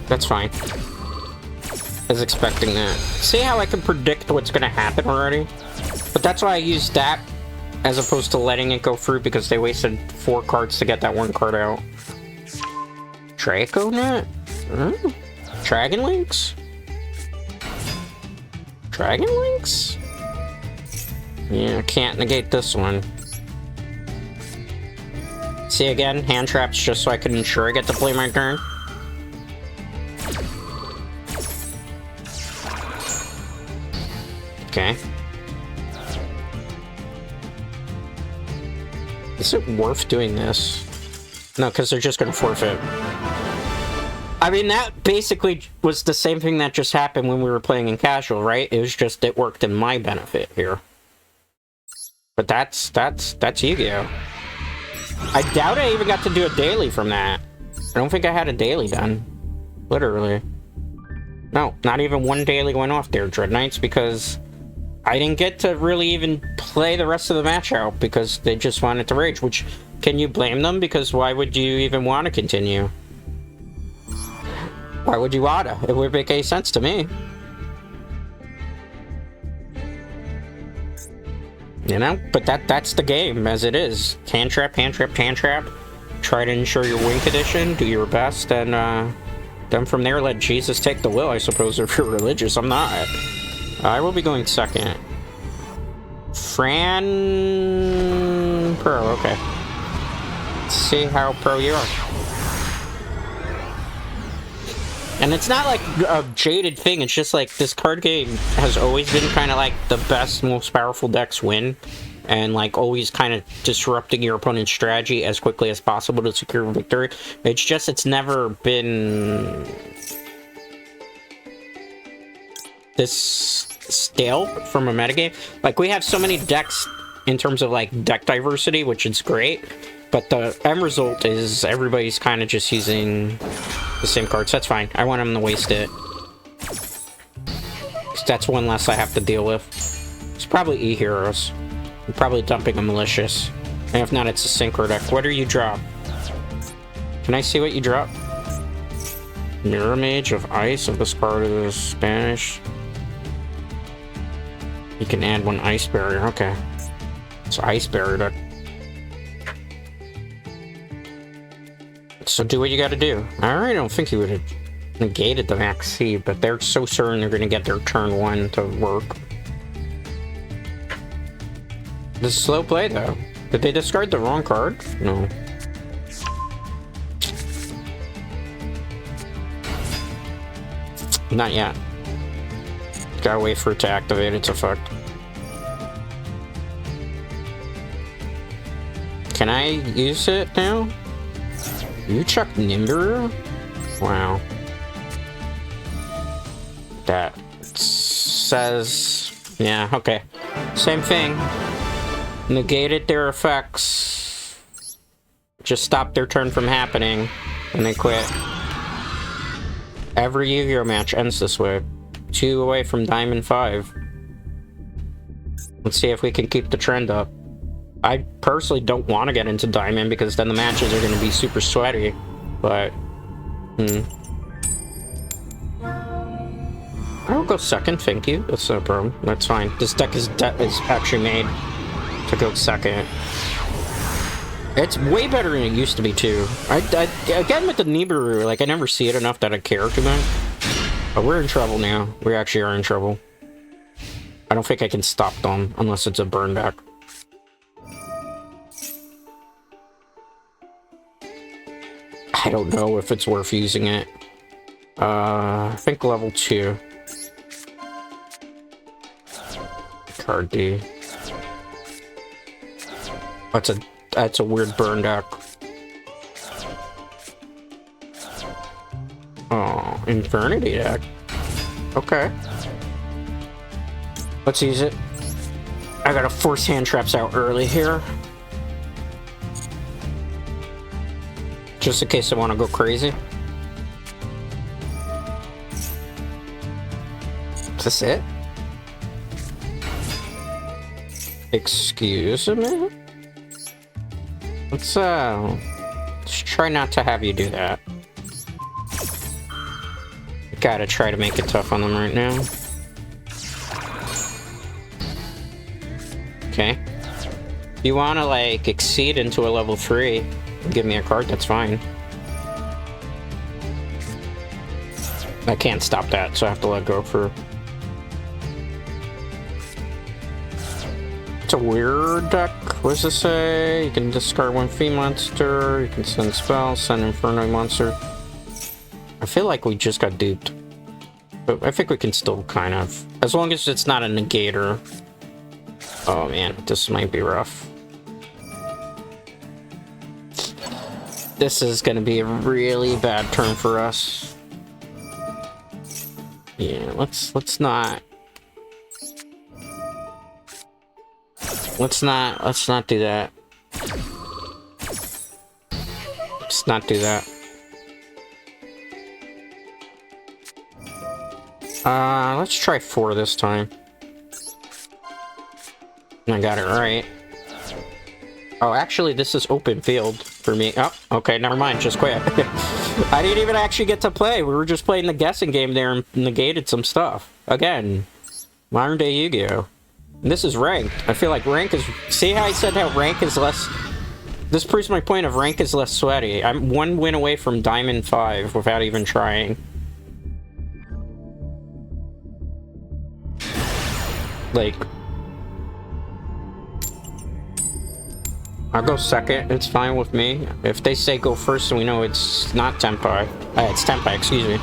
That's fine. I was expecting that. See how I can predict what's gonna happen already? But that's why I used that as opposed to letting it go through, because they wasted 4 cards to get that 1 card out. Draconet? Dragon Links? Dragon Links? Yeah, can't negate this one. See again, hand traps just so I can ensure I get to play my turn. Okay. Is it worth doing this? No, because they're just gonna forfeit. I mean, that basically was the same thing that just happened when we were playing in casual, right? It was just, it worked in my benefit here. But that's Yu-Gi-Oh! I doubt I even got to do a daily from that. I don't think I had a daily done. Literally. No, not even one daily went off there, Dread Knights, because I didn't get to really even play the rest of the match out because they just wanted to rage, which, can you blame them? Because why would you even want to continue? Why would you oughta? It would make any sense to me. You know? But that's the game, as it is. Hand trap, hand trap, hand trap. Try to ensure your win condition, do your best, and then from there let Jesus take the will, I suppose, if you're religious. I'm not. I will be going second. Fran... Pro, okay. Let's see how pro you are. And it's not like a jaded thing, it's just like this card game has always been kind of like the best, most powerful decks win. And like always kind of disrupting your opponent's strategy as quickly as possible to secure victory. It's just, it's never been this stale from a metagame. Like, we have so many decks in terms of like deck diversity, which is great. But the end result is everybody's kind of just using the same cards. That's fine. I want them to waste it. 'Cause that's one less I have to deal with. It's probably E-Heroes. I'm probably dumping a Malicious. And if not, it's a Synchro deck. What do you drop? Can I see what you drop? Mirror Mage of Ice. If this card is Spanish, you can add 1 Ice Barrier. Okay. It's Ice Barrier deck. So do what you gotta do. I don't think he would have negated the Max C, but they're so certain they're gonna get their turn 1 to work. This is slow play, though. Did they discard the wrong card? No. Not yet. Gotta wait for it to activate its effect. Can I use it now? You chuck Nimburu? Wow. That says... Yeah, okay. Same thing. Negated their effects. Just stopped their turn from happening. And they quit. Every Yu-Gi-Oh match ends this way. 2 away from Diamond 5. Let's see if we can keep the trend up. I personally don't want to get into Diamond because then the matches are going to be super sweaty. But, I will go second, thank you. That's no problem. That's fine. This deck is actually made to go second. It's way better than it used to be, too. Again, with the Nibiru, like, I never see it enough that I care too much. But we're in trouble now. We actually are in trouble. I don't think I can stop them unless it's a burn back. I don't know if it's worth using it. I think level 2. Card D. That's a weird burn deck. Oh, Infernity deck. Okay. Let's use it. I gotta force hand traps out early here. Just in case I want to go crazy. Is this it? Excuse me? Let's try not to have you do that. Gotta try to make it tough on them right now. Okay. If you wanna, like, exceed into a level 3, and give me a card, that's fine. I can't stop that, so I have to let go for... It's a weird deck. What does this say? You can discard 1 fee monster, you can send spells, send Inferno monster. I feel like we just got duped. But I think we can still kind of... As long as it's not a negator. Oh man, this might be rough. This is gonna be a really bad turn for us. Yeah, let's not... Let's not do that. Let's not do that. Let's try 4 this time. I got it right. Oh, actually, this is open field for me. Oh, okay, never mind, just quit. I didn't even actually get to play. We were just playing the guessing game there and negated some stuff. Again, modern day Yu-Gi-Oh! This is ranked. I feel like rank is... See how I said how rank is less... This proves my point of rank is less sweaty. I'm 1 win away from Diamond 5 without even trying. Like... I'll go second. It's fine with me. If they say go first, then we know it's not Tenapai. It's Tenapai, excuse me.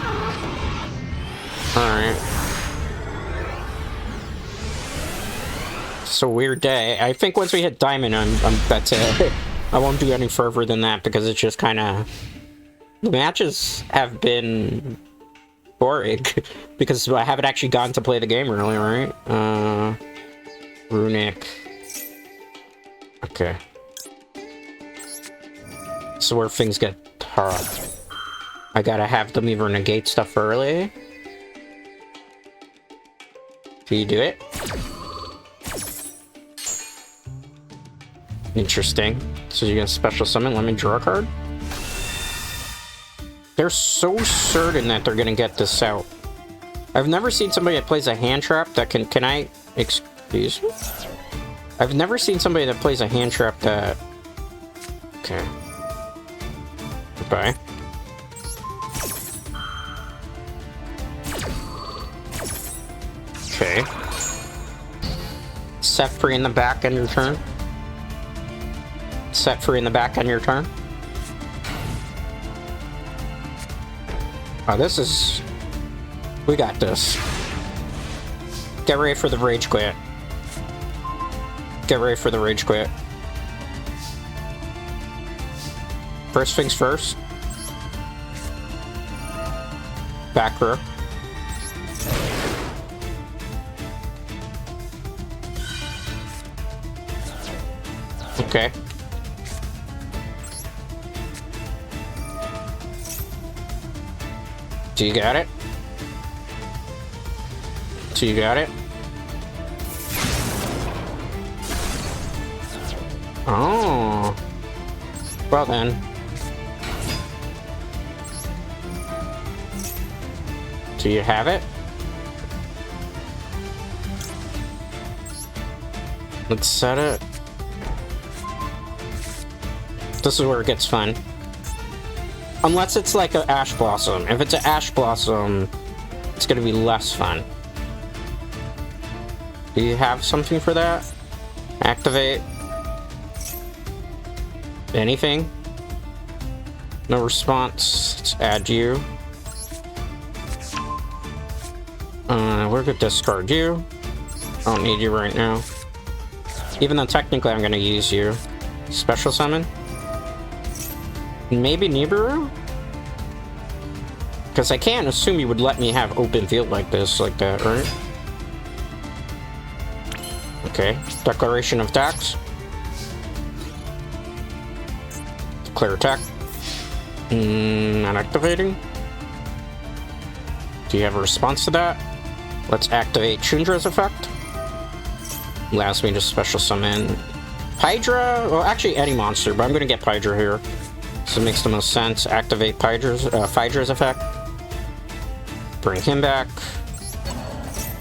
Alright. It's a weird day. I think once we hit Diamond, that's it. I won't do any further than that because it's just kind of... The matches have been boring because I haven't actually gotten to play the game really, right? Runic. Okay. So where things get tough. I gotta have them either negate stuff early. Do you do it? Interesting. So you're gonna special summon? Let me draw a card? They're so certain that they're gonna get this out. I've never seen somebody that plays a hand trap that can I... Excuse me? I've never seen somebody that plays a hand trap that... Okay. Goodbye. Okay. Set free in the back on your turn. Set free in the back on your turn. Oh, this is... We got this. Get ready for the rage quit. Get ready for the rage quit. First things first. Back row. Okay. So you got it? So you got it? Oh. Well then. Do you have it? Let's set it. This is where it gets fun. Unless it's like an Ash Blossom. If it's an Ash Blossom, it's gonna be less fun. Do you have something for that? Activate. Anything? No response. Let's add you. We're gonna discard you. I don't need you right now. Even though technically I'm gonna use you. Special summon? Maybe Nibiru? Because I can't assume you would let me have open field like this, like that, right? Okay. Declaration of attacks. Declare attack. Not activating. Do you have a response to that? Let's activate Chundra's effect. Allows me to special summon Hydra. Well, actually any monster, but I'm gonna get Hydra here. So it makes the most sense. Activate Hydra's effect. Bring him back.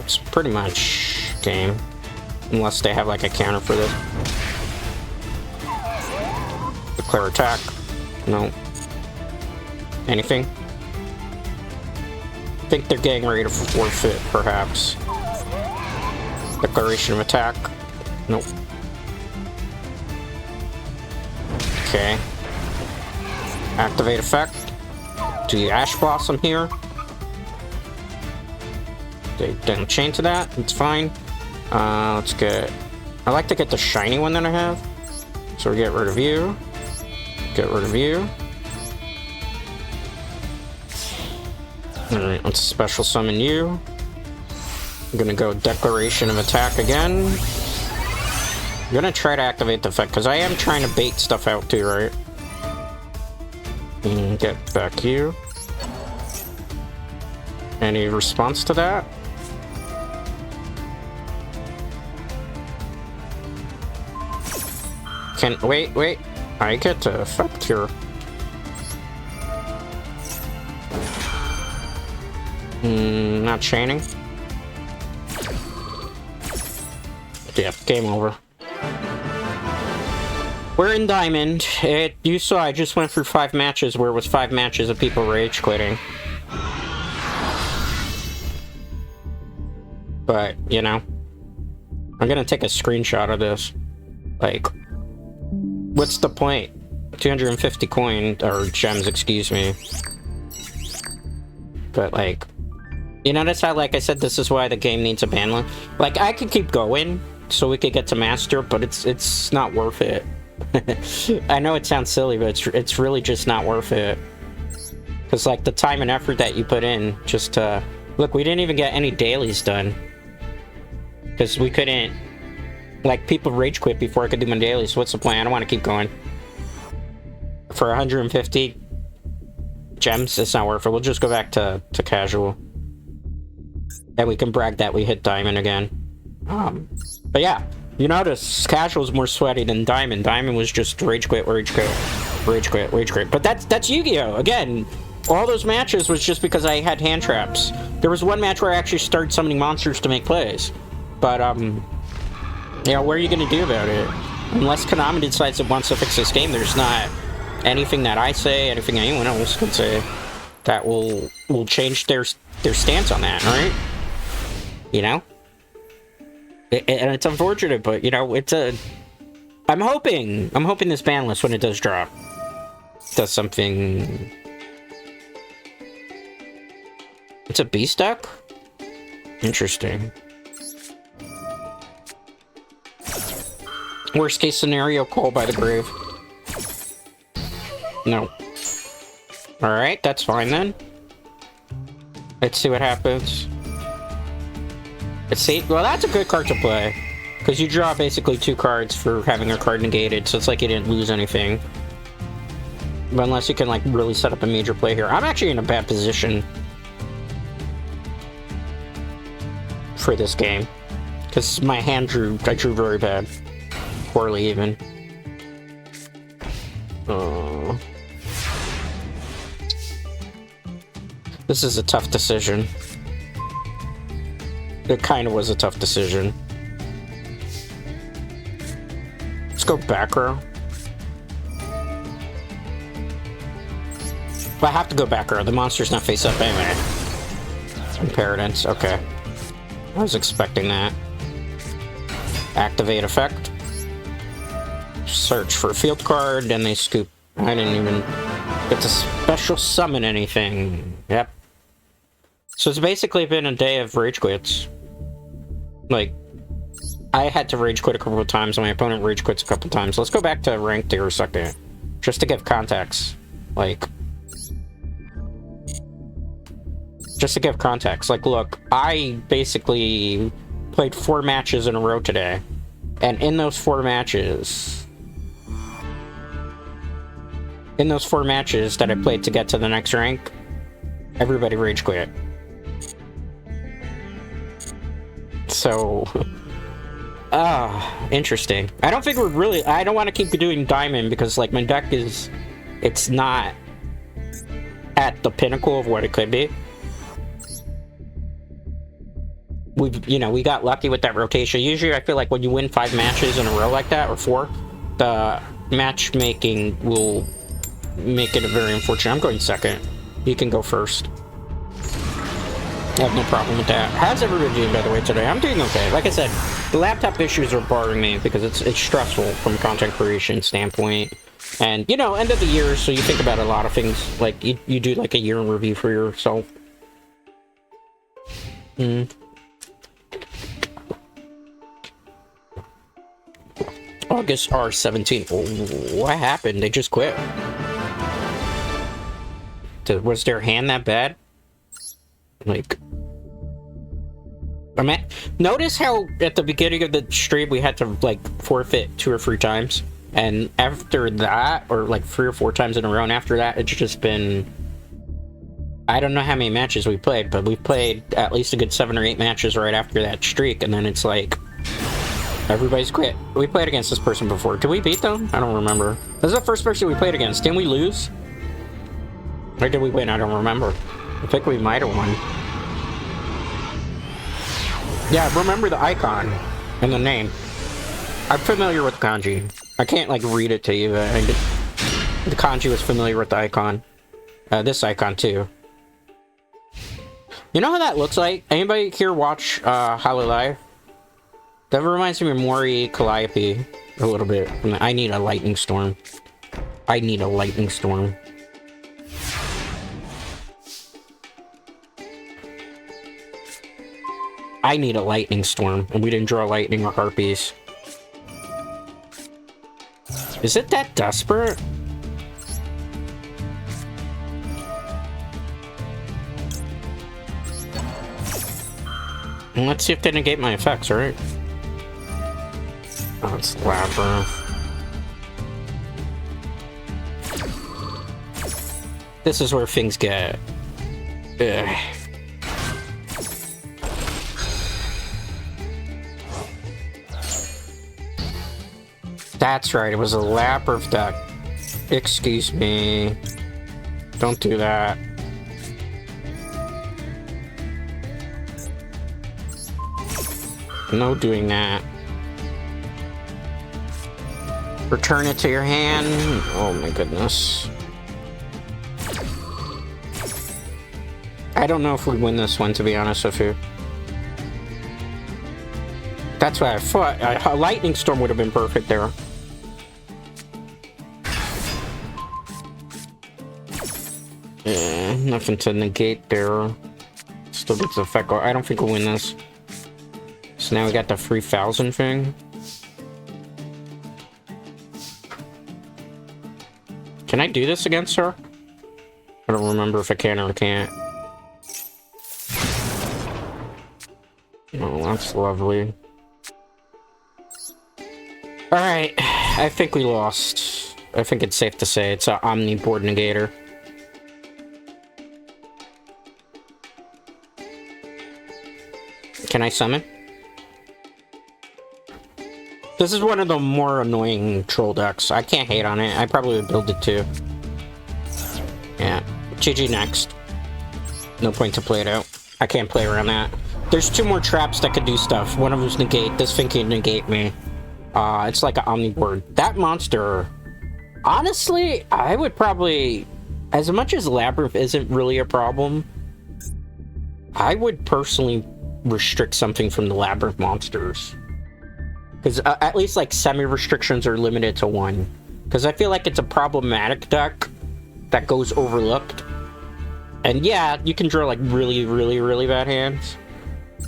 It's pretty much game. Unless they have like a counter for this. Declare attack. No. Anything? I think they're getting ready to forfeit, perhaps. Declaration of attack. Nope. Okay. Activate effect. Do the Ash Blossom here. They didn't chain to that. It's fine. Let's get... I like to get the shiny one that I have. So we get rid of you. Get rid of you. Alright, let's special summon you. I'm gonna go Declaration of Attack again. I'm gonna try to activate the effect, because I am trying to bait stuff out too, right? And get back you. Any response to that? Wait. I get to effect here. Not chaining. Yep, game over. We're in Diamond. You saw I just went through 5 matches where it was 5 matches of people rage quitting. But, you know, I'm gonna take a screenshot of this. Like, what's the point? 250 coin, or gems, excuse me. But, like, you notice how, like I said, this is why the game needs a ban limit? Like, I could keep going, so we could get to Master, but it's not worth it. I know it sounds silly, but it's really just not worth it. Because, like, the time and effort that you put in just to... Look, we didn't even get any dailies done. Because we couldn't... Like, people rage quit before I could do my dailies, so what's the point? I don't want to keep going. For 150 gems, it's not worth it. We'll just go back to casual. And we can brag that we hit Diamond again. But yeah, you notice casual's more sweaty than Diamond. Diamond was just rage quit. But that's Yu-Gi-Oh! Again, all those matches was just because I had hand traps. There was one match where I actually started summoning monsters to make plays. But, you know, what are you gonna do about it? Unless Konami decides it wants to fix this game, there's not anything that I say, anything anyone else can say that will change their stance on that, right? You know? And it's unfortunate, but, you know, it's a... I'm hoping this ban list, when it does drop, does something... It's a beast deck? Interesting. Worst case scenario, Call by the Grave. No. Alright, that's fine then. Let's see what happens. Let's see. Well, that's a good card to play. Because you draw basically 2 cards for having a card negated, so it's like you didn't lose anything. But unless you can, like, really set up a major play here. I'm actually in a bad position for this game. Because my hand I drew very bad. Poorly, even. Oh. This is a tough decision. It kind of was a tough decision. Let's go back row. Well, I have to go back row. The monster's not face up anyway. Inheritance, okay. I was expecting that. Activate effect. Search for a field card, and they scoop. I didn't even... Get to special summon anything. Yep. So it's basically been a day of rage quits. Like, I had to rage quit a couple of times, and my opponent rage quits a couple of times. Let's go back to ranked here a second. Just to give context. Like... Just to give context. Like, look, I basically played 4 matches in a row today. And in those 4 matches... In those 4 matches that I played to get to the next rank, everybody rage quit. So... interesting. I don't think we're really... I don't want to keep doing Diamond because, like, my deck is... It's not at the pinnacle of what it could be. We got lucky with that rotation. Usually, I feel like when you win 5 matches in a row like that, or 4, the matchmaking will make it a very unfortunate. I'm going second. You can go first. I have no problem with that. How's everybody doing, by the way, today? I'm doing okay. Like I said, the laptop issues are bothering me because it's stressful from a content creation standpoint. And, end of the year, so you think about a lot of things. Like, you do, like, a year in review for yourself. August R17. Oh, what happened? They just quit. Was their hand that bad? Like... Notice how at the beginning of the stream we had to, like, forfeit 2 or 3 times? And after that, or like 3 or 4 times in a row, and after that, it's just been... I don't know how many matches we played, but we've played at least a good 7 or 8 matches right after that streak, and then it's like... Everybody's quit. We played against this person before. Did we beat them? I don't remember. This is the first person we played against. Didn't we lose? Or did we win? I don't remember. I think we might have won. Yeah, remember the icon and the name. I'm familiar with kanji. I can't, like, read it to you. The kanji was familiar with the icon. This icon, too. You know how that looks like? Anybody here watch Hollow Live? That reminds me of Mori Calliope a little bit. I need a lightning storm. I need a lightning storm. I need a lightning storm, and we didn't draw lightning or harpies. Is it that desperate? Let's see if they negate my effects, right? Oh, it's Labyrinth. This is where things get... Ugh. That's right, it was a Labyrinth deck. Excuse me. Don't do that. No doing that. Return it to your hand. Oh my goodness. I don't know if we win this one, to be honest with you. That's what I thought. A lightning storm would have been perfect there. Yeah, nothing to negate there. Still gets the effect. I don't think we'll win this. So now we got the 3,000 thing. Can I do this against her? I don't remember if I can or can't. Oh, that's lovely. Alright, I think we lost. I think it's safe to say it's an Omni-Board Negator. Can I summon? This is one of the more annoying troll decks. I can't hate on it. I probably would build it too. Yeah. GG next. No point to play it out. I can't play around that. There's 2 more traps that could do stuff. One of them's negate. This thing can negate me. It's like an omni-board. That monster... Honestly, I would probably... As much as Labyrinth isn't really a problem, I would personally restrict something from the Labyrinth monsters. Because at least, like, semi-restrictions are limited to 1. Because I feel like it's a problematic deck that goes overlooked. And yeah, you can draw like really, really, really bad hands.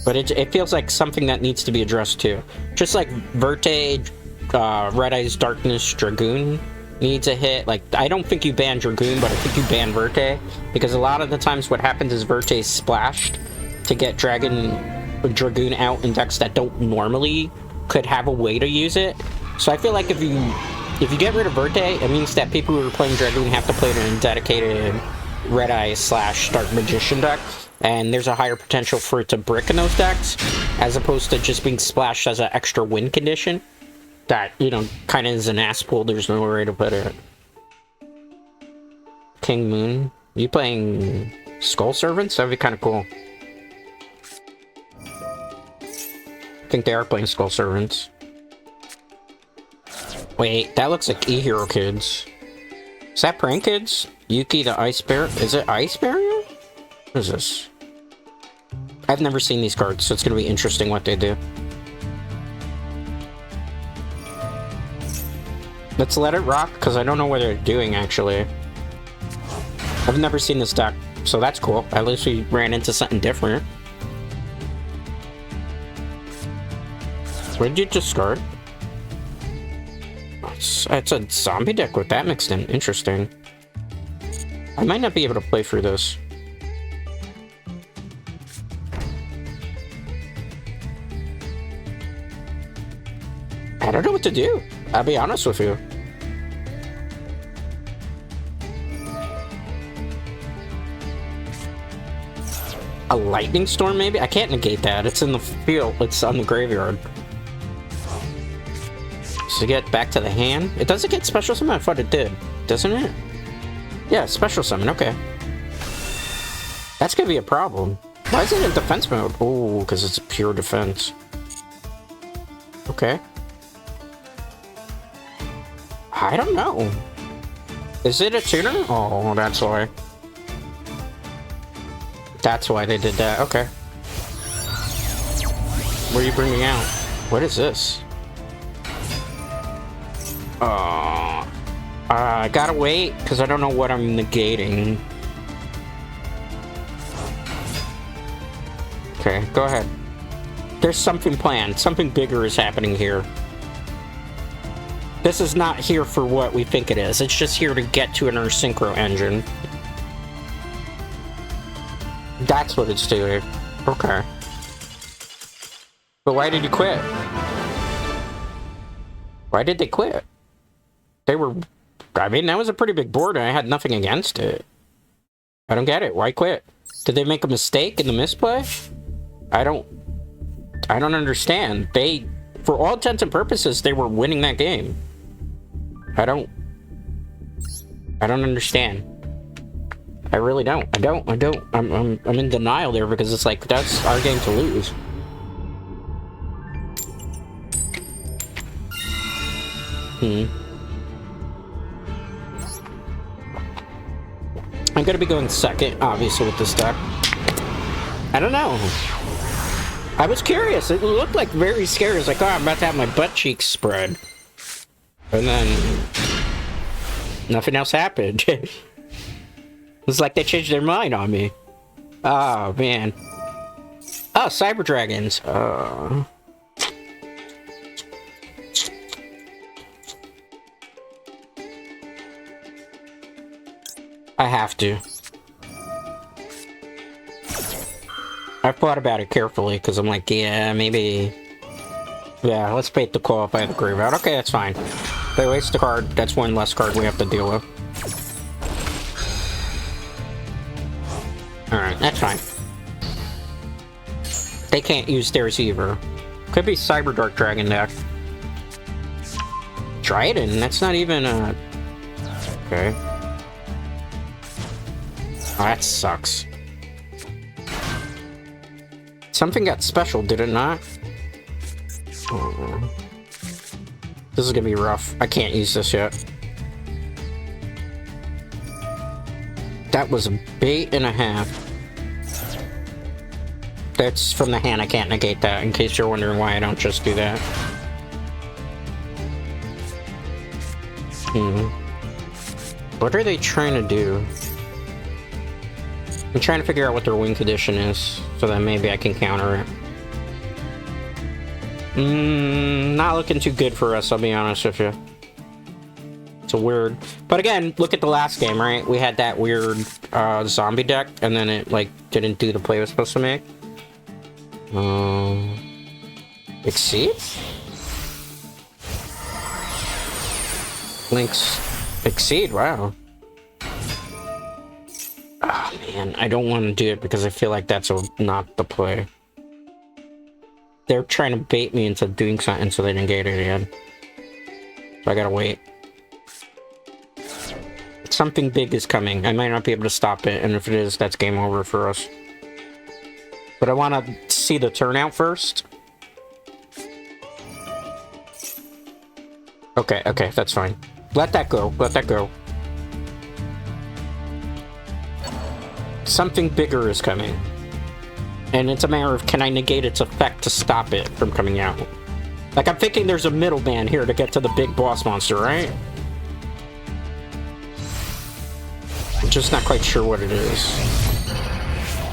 But it feels like something that needs to be addressed too. Just like Verte, Red Eyes Darkness Dragoon needs a hit. Like, I don't think you ban Dragoon, but I think you ban Verte. Because a lot of the times what happens is Verte is splashed to get Dragoon out in decks that don't normally could have a way to use it. So I feel like if you get rid of Verte, it means that people who are playing Dragoon have to play it in a dedicated Red Eye / Dark Magician deck. And there's a higher potential for it to brick in those decks, as opposed to just being splashed as an extra win condition. That, you know, kind of is an ass pull, there's no way to put it. King Moon. You playing Skull Servants? That'd be kind of cool. I think they are playing Skull Servants. Wait, that looks like E-Hero Kids. Is that Prank Kids? Yuki the Ice Bear? Is it Ice Barrier? What is this? I've never seen these cards, so it's going to be interesting what they do. Let's let it rock, because I don't know what they're doing, actually. I've never seen this deck, so that's cool. At least we ran into something different. What did you discard? It's a zombie deck with that mixed in. Interesting. I might not be able to play through this. I don't know what to do. I'll be honest with you. A lightning storm, maybe? I can't negate that. It's in the field. It's on the graveyard. So get back to the hand. It doesn't get special summon? I thought it did. Doesn't it? Yeah, special summon. Okay. That's gonna be a problem. Why is it in defense mode? Oh, because it's pure defense. Okay. I don't know. Is it a tuner? Oh, that's why. That's why they did that. Okay. What are you bringing out? What is this? I gotta wait, because I don't know what I'm negating. Okay, go ahead. There's something planned. Something bigger is happening here. This is not here for what we think it is. It's just here to get to an Earth Synchro engine. That's what it's doing. Okay. But why did you quit? Why did they quit? They were... I mean, that was a pretty big board and I had nothing against it. I don't get it. Why quit? Did they make a mistake in the misplay? I don't understand. They... For all intents and purposes, they were winning that game. I don't understand. I really don't. I'm in denial there because it's like, that's our game to lose. I'm gonna be going second, obviously, with this deck. I don't know. I was curious. It looked like very scary. It's like, oh, I'm about to have my butt cheeks spread. And then... nothing else happened. It's like they changed their mind on me. Oh, man. Oh, Cyber Dragons. I have to. I've thought about it carefully, because I'm like, yeah, maybe... Yeah, let's bait the call by the graveyard. Okay, that's fine. They waste the card. That's one less card we have to deal with. Alright, that's fine. They can't use theirs either. Could be Cyber Dark Dragon deck. Dryden? That's not even a... Okay. Oh, that sucks. Something got special, did it not? Oh. This is gonna be rough. I can't use this yet. That was a bait and a half. That's from the hand. I can't negate that, in case you're wondering why I don't just do that. What are they trying to do? I'm trying to figure out what their win condition is, so that maybe I can counter it. Not looking too good for us, I'll be honest with you. It's a weird... But again, look at the last game, right? We had that weird zombie deck, and then it, like, didn't do the play it was supposed to make. Exceed? Link's Exceed, wow. Oh, man, I don't want to do it because I feel like that's not the play. They're trying to bait me into doing something so they didn't get it again. So I gotta wait. Something big is coming. I might not be able to stop it, and if it is, that's game over for us. But I want to see the turnout first. Okay, okay, that's fine. Let that go, let that go. Something bigger is coming. And it's a matter of, can I negate its effect to stop it from coming out? Like, I'm thinking there's a middleman here to get to the big boss monster, right? I'm just not quite sure what it is.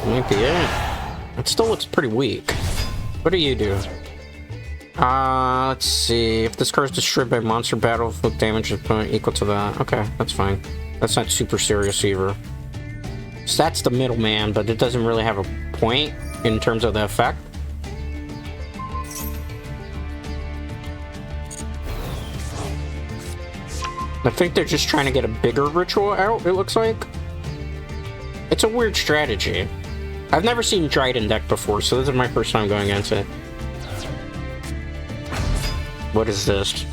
Might be it. It still looks pretty weak. What do you do? Let's see. If this card is destroyed by monster battle, inflict damage is equal to that. Okay, that's fine. That's not super serious either. So that's the middleman, but it doesn't really have a point in terms of the effect. I think they're just trying to get a bigger ritual out, it looks like. It's a weird strategy. I've never seen Dryden deck before, so this is my first time going against it. What is this?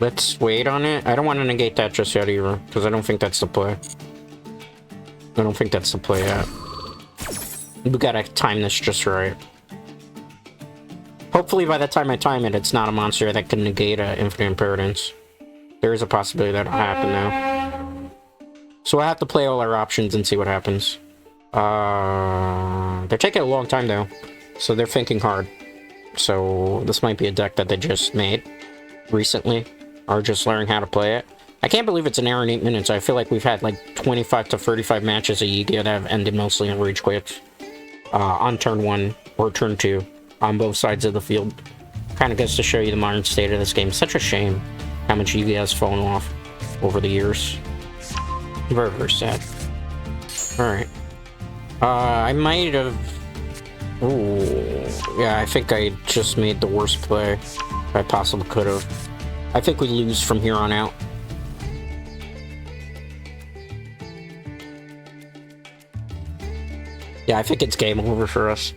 Let's wait on it. I don't want to negate that just yet either, because I don't think that's the play. I don't think that's the play yet. We gotta time this just right. Hopefully by the time I time it, it's not a monster that can negate infinite impermanence. There is a possibility that'll happen now. So I have to play all our options and see what happens. They're taking a long time though, so they're thinking hard. So this might be a deck that they just made recently, or just learning how to play it. I can't believe it's an hour and 8 minutes. I feel like we've had like 25 to 35 matches of Yugioh that have ended mostly in rage quits. On turn 1 or turn 2 on both sides of the field. Kind of gets to show you the modern state of this game. Such a shame how much Yugioh has fallen off over the years. Very, very sad. Alright. I might have... Ooh, yeah, I think I just made the worst play I possibly could have. I think we lose from here on out. Yeah, I think it's game over for us.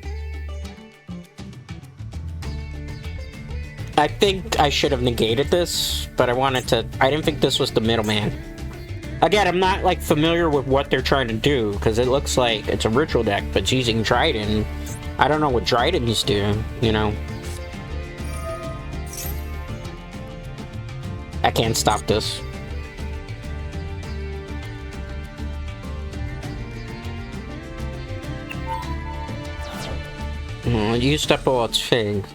I think I should have negated this, but I wanted to... I didn't think this was the middleman. Again, I'm not, like, familiar with what they're trying to do, because it looks like it's a ritual deck, but it's using Dryden. I don't know what Dryden's doing, you know? I can't stop this. Used up all its fig.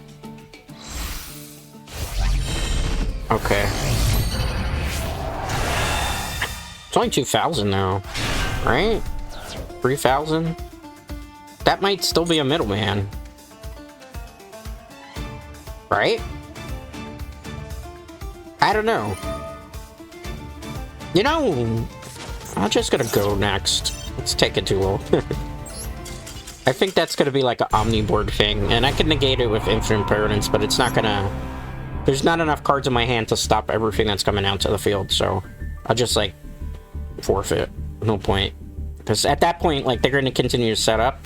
Okay. It's only 2,000 though, right? 3,000? That might still be a middleman. Right? I don't know. You know, I'm just gonna go next. Let's take a duel. I think that's gonna be like an omniboard thing, and I can negate it with infinite impermanence, but it's not gonna... There's not enough cards in my hand to stop everything that's coming out to the field, so I'll just, like, forfeit. No point. Because at that point, like, they're gonna continue to set up,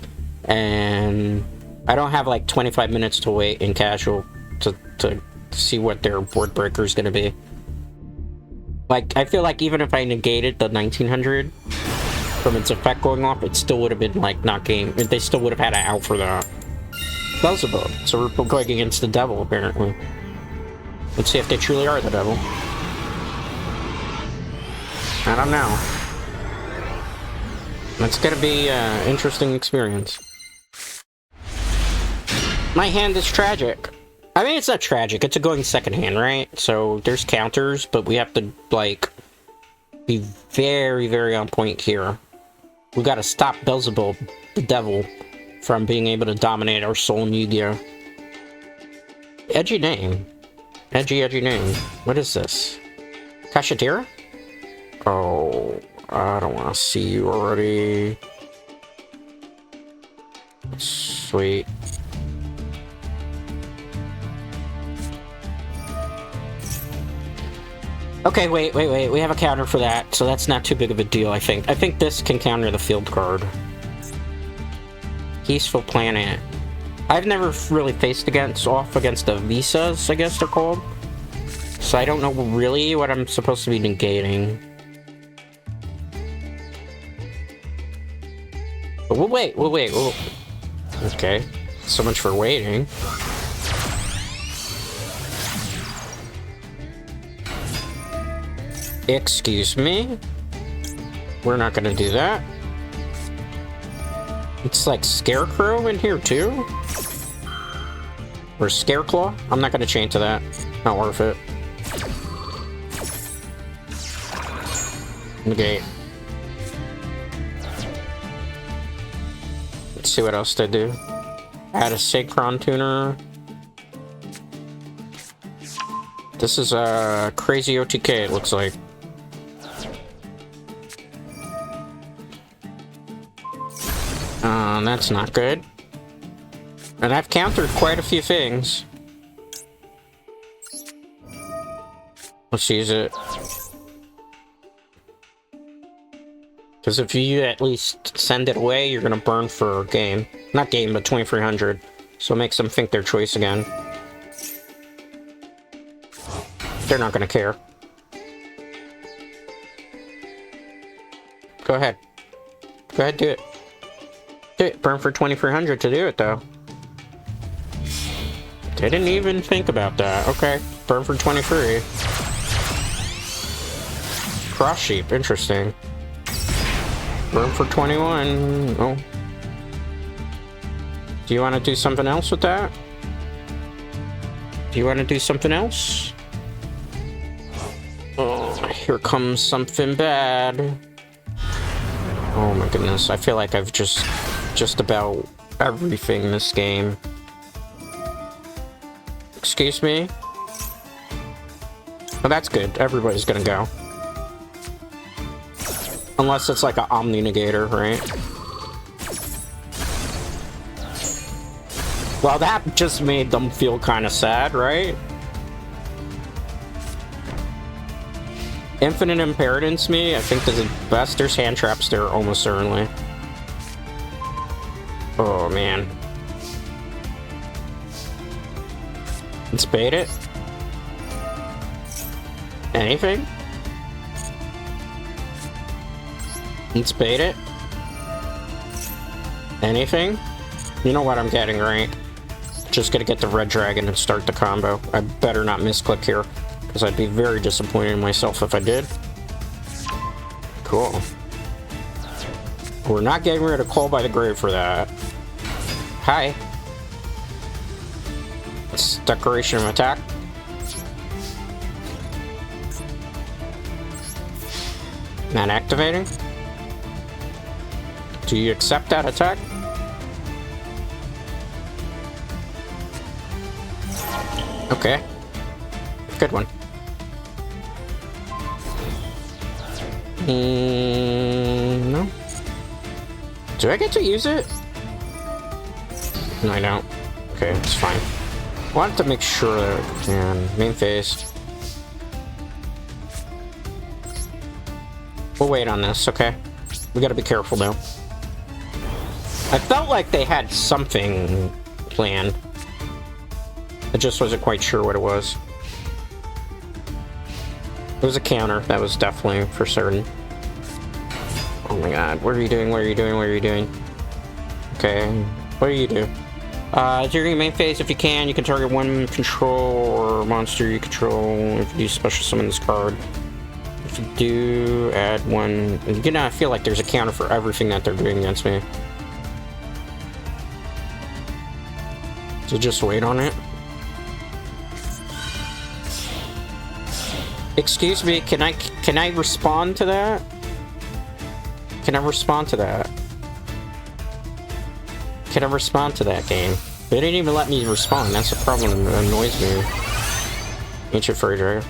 and I don't have, like, 25 minutes to wait in casual to see what their board breaker is gonna be. Like, I feel like even if I negated the 1900 from its effect going off, it still would have been, like, not game. They still would have had an out for that. Beelzebub. So we're going against the devil, apparently. Let's see if they truly are the devil. I don't know. That's gonna be an interesting experience. My hand is tragic. I mean, it's not tragic. It's a going second hand, right? So there's counters, but we have to, like, be very, very on point here. We gotta stop Beelzebub, the devil, from being able to dominate our soul in Yu-Gi-Oh! Edgy name. Edgy, edgy name. What is this? Kashatira? Oh, I don't want to see you already. Sweet. Okay, wait. We have a counter for that, so that's not too big of a deal, I think. I think this can counter the field card. Peaceful Planet. I've never really faced off against the Visas, I guess they're called. So I don't know really what I'm supposed to be negating. But we'll wait. Okay. So much for waiting. Excuse me? We're not gonna do that. It's like Scarecrow in here too? Or Scareclaw? I'm not gonna chain to that. Not worth it. Negate. Let's see what else they do. Add a Synchron Tuner. This is a crazy OTK, it looks like. That's not good. And I've countered quite a few things. Let's use it. Because if you at least send it away, you're gonna burn for game. Not game, but 2300. So it makes them think their choice again. They're not gonna care. Go ahead. Go ahead, do it. Do it. Burn for 2300 to do it, though. Didn't even think about that. Okay. Burn for 23. Cross Sheep. Interesting. Burn for 21. Oh. Do you want to do something else with that? Do you want to do something else? Oh, here comes something bad. Oh my goodness. I feel like I've just about everything in this game. Excuse me? Well, that's good. Everybody's gonna go. Unless it's like an Omni Negator, right? Well, that just made them feel kind of sad, right? Infinite Impertinence me, I think this is the best. There's hand traps there, almost certainly. Oh, man. Let's bait it. Anything? Let's bait it. Anything? You know what I'm getting, right? Just gonna get the red dragon and start the combo. I better not misclick here, because I'd be very disappointed in myself if I did. Cool. We're not getting rid of Call by the Grave for that. Hi. It's Declaration of Attack. Not activating. Do you accept that attack? Okay. Good one. No. Do I get to use it? No, I don't. Okay, it's fine. I wanted to make sure that I can. Main phase. We'll wait on this, okay? We gotta be careful though. I felt like they had something planned. I just wasn't quite sure what it was. It was a counter, that was definitely for certain. Oh my god, what are you doing? What are you doing? What are you doing? Okay, what do you do? During your main phase, if you can target one control or monster you control. If you do special summon this card. If you do, add one. You know, I feel like there's a counter for everything that they're doing against me. So just wait on it. Excuse me, can I respond to that? Can I respond to that? Can I respond to that game? They didn't even let me respond. That's the problem that annoys me. Ancient Furry Dragon.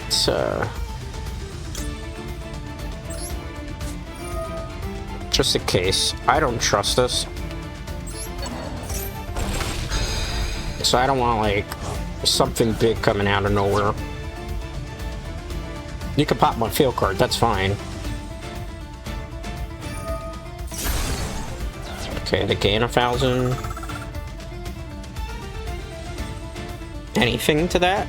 It's just in case. I don't trust this. So I don't want like something big coming out of nowhere. You can pop my field card, that's fine. Okay, to gain 1,000. Anything to that?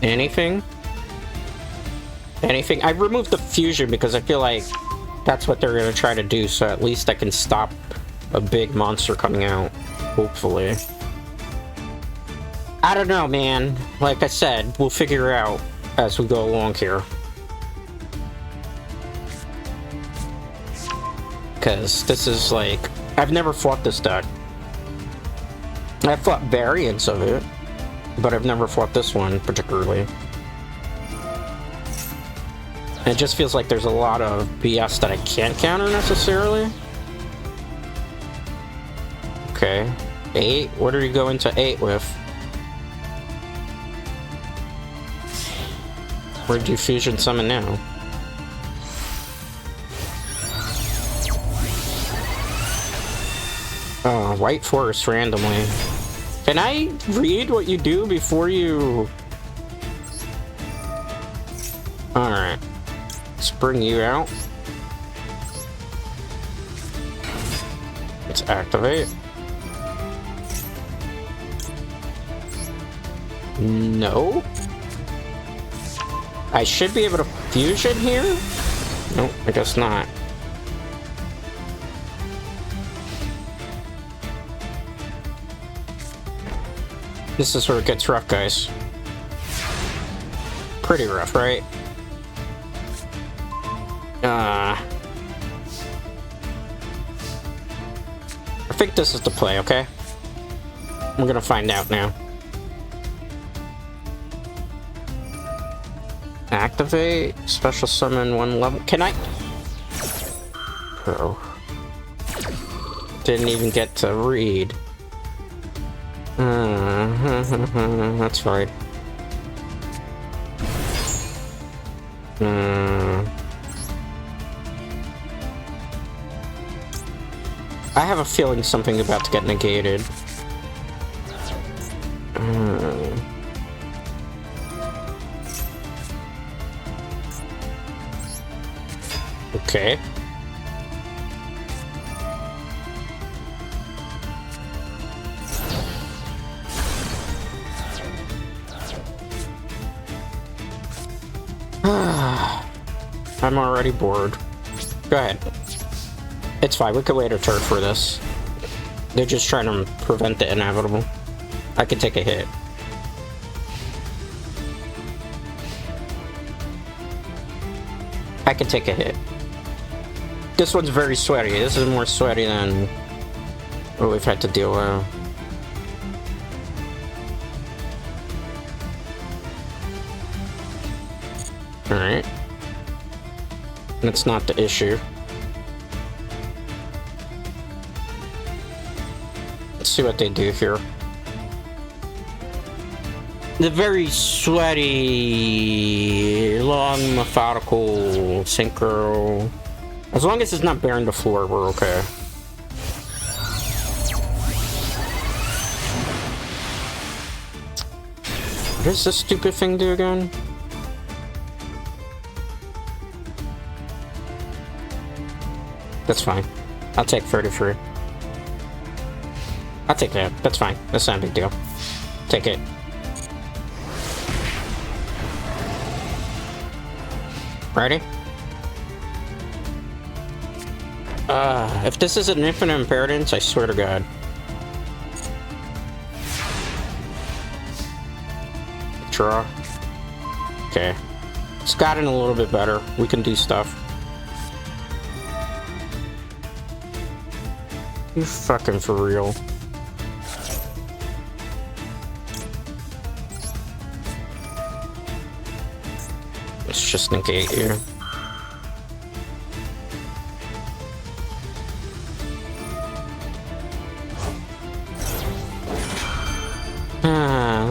Anything? Anything? I removed the fusion because I feel like that's what they're gonna try to do, so at least I can stop a big monster coming out, hopefully. I don't know, man. Like I said, we'll figure it out as we go along here. Because this is like... I've never fought this deck. I've fought variants of it, but I've never fought this one particularly. And it just feels like there's a lot of BS that I can't counter necessarily. Okay. 8? What are you going to 8 with? Where'd you fusion summon now? Oh, White Forest randomly. Can I read what you do before you... Alright. Let's bring you out. Let's activate. No? I should be able to fusion here? Nope, I guess not. This is where it gets rough, guys. Pretty rough, right? I think this is the play, okay? We're gonna find out now. Activate, special summon 1 level. Can I? Oh. Didn't even get to read. That's fine. I have a feeling something's about to get negated. Okay. I'm already bored. Go ahead. It's fine, we could wait a turn for this. They're just trying to prevent the inevitable. I can take a hit. I can take a hit. This one's very sweaty. This is more sweaty than what we've had to deal with. Alright. That's not the issue. Let's see what they do here. The very sweaty, long, methodical synchro. As long as it's not bearing the floor, we're okay. What does this stupid thing do again? That's fine. I'll take 33. I'll take that. That's fine. That's not a big deal. Take it. Ready? If this is an infinite impertinence, I swear to God. Draw. Okay. It's gotten a little bit better. We can do stuff. You fucking for real. Let's just negate you.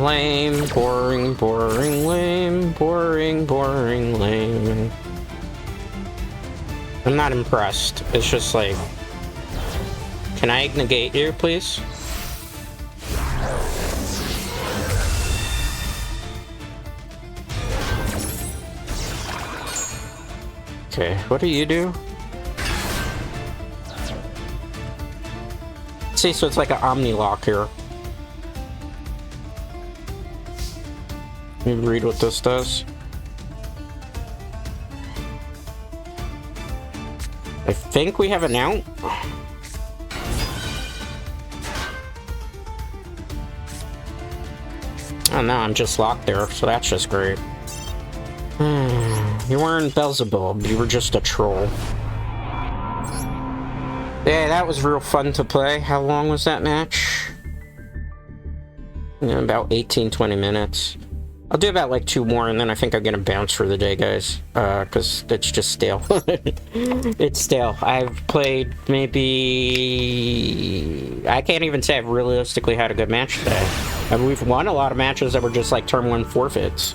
Lame, boring, boring, lame, boring, boring, lame. I'm not impressed. It's just like... Can I negate you, please? Okay, what do you do? See, so it's like an Omni-lock here. Let me read what this does. I think we have an out. Oh no, I'm just locked there, so that's just great. You weren't Beelzebub, you were just a troll. Yeah, that was real fun to play. How long was that match? Yeah, about 18-20 minutes. I'll do about like 2 more, and then I think I'm gonna bounce for the day, guys. Because it's just stale. It's stale. I've played maybe... I can't even say I've realistically had a good match today. And we've won a lot of matches that were just like turn 1 forfeits.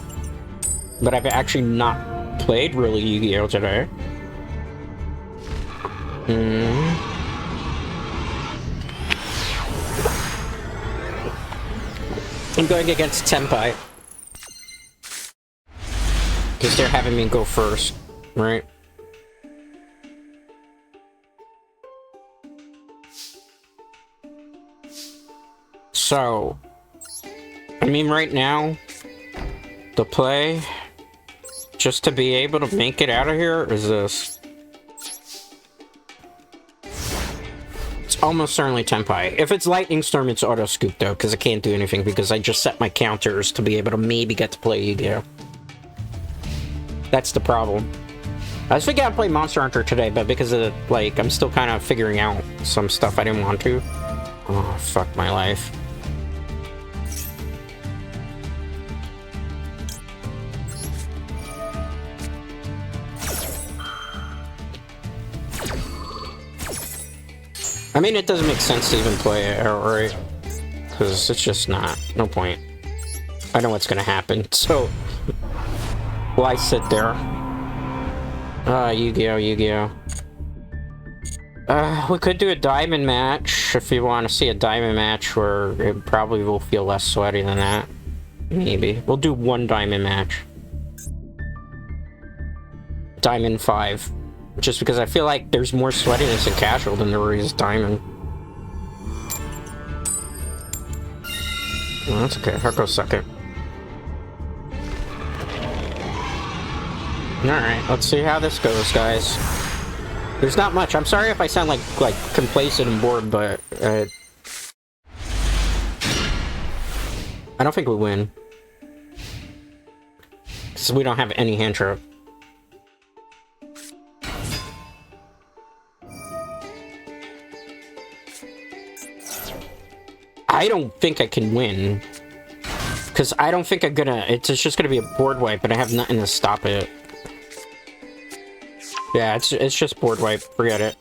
But I've actually not played really Yu-Gi-Oh! Today. I'm going against Tenapai. Because they're having me go first, right? So, I mean, right now, the play, just to be able to make it out of here, is this. It's almost certainly Tenapai. If it's Lightning Storm, it's Auto Scoop, though, because I can't do anything, because I just set my counters to be able to maybe get to play Yu-Gi-Oh! That's the problem. I was thinking I'd play Monster Hunter today, but because of, like, I'm still kind of figuring out some stuff I didn't want to. Oh, fuck my life. I mean, it doesn't make sense to even play it outright, because it's just not. No point. I know what's gonna happen, so... Why sit there? Yu-Gi-Oh, Yu-Gi-Oh. We could do a diamond match, if you want to see a diamond match where it probably will feel less sweaty than that. Maybe. We'll do 1 diamond match. Diamond 5. Just because I feel like there's more sweatiness in casual than there is diamond. Oh, that's okay. I'll go second. Alright, let's see how this goes, guys. There's not much. I'm sorry if I sound like complacent and bored, but I don't think we win. Because we don't have any hand trap. I don't think I can win. Because I don't think I'm gonna... It's just gonna be a board wipe, but I have nothing to stop it. Yeah, it's just board wipe. Forget it.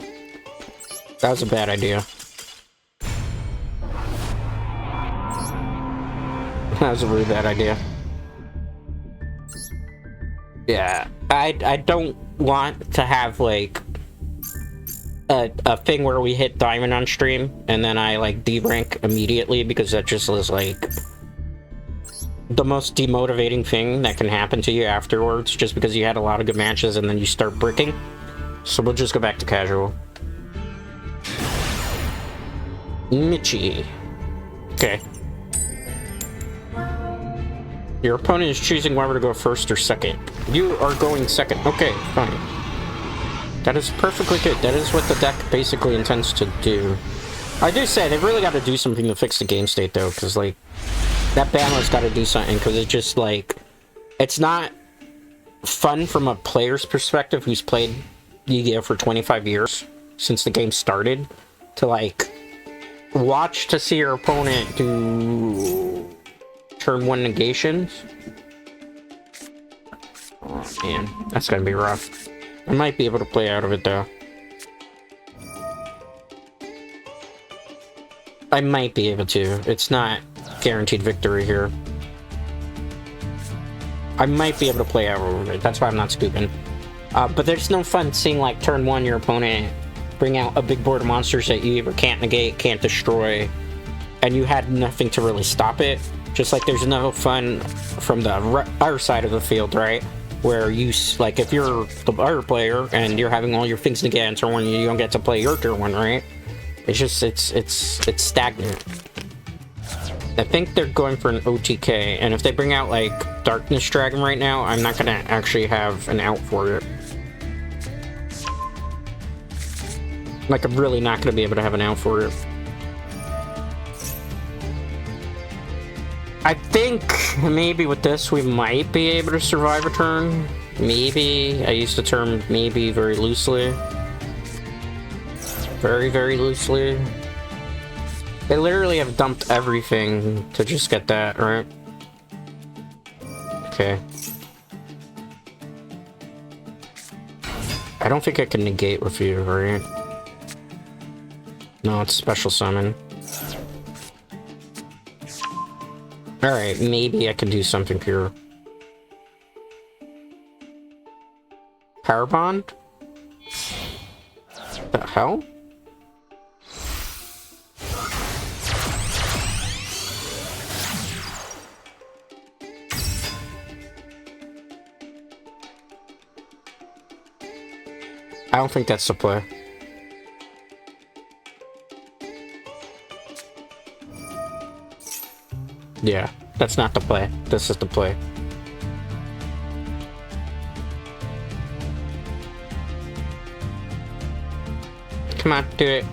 That was a bad idea. That was a really bad idea. Yeah, I don't want to have, like, a thing where we hit diamond on stream, and then I, like, D-rank immediately, because that just is, like... the most demotivating thing that can happen to you afterwards, just because you had a lot of good matches and then you start bricking. So we'll just go back to casual. Michi. Okay. Your opponent is choosing whether to go first or second. You are going second. Okay, fine. That is perfectly good. That is what the deck basically intends to do. I do say, they really got to do something to fix the game state, though, because, like, that bandwidth's got to do something, because it's just, like, it's not fun from a player's perspective who's played Yu-Gi-Oh! For 25 years, since the game started, to, like, watch to see your opponent do turn 1 negations. Oh, man. That's gonna be rough. I might be able to play out of it, though. I might be able to. It's not guaranteed victory here. I might be able to play out of it. That's why I'm not scooping. But there's no fun seeing, like, turn one, your opponent bring out a big board of monsters that you either can't negate, can't destroy, and you had nothing to really stop it. Just like there's no fun from the other side of the field, right? Where you, like, if you're the other player and you're having all your things against turn one, you don't get to play your turn one, right? It's just, it's stagnant. I think they're going for an OTK, and if they bring out, like, Darkness Dragon right now, I'm not gonna actually have an out for it. Like, I'm really not gonna be able to have an out for it. I think maybe with this we might be able to survive a turn. Maybe. I use the term maybe very loosely. Very, very loosely. They literally have dumped everything to just get that, right? Okay. I don't think I can negate with you, right? No, it's special summon. Alright, maybe I can do something here. Power Bond? The hell? I don't think that's the play. Yeah, that's not the play. This is the play. Come on, do it.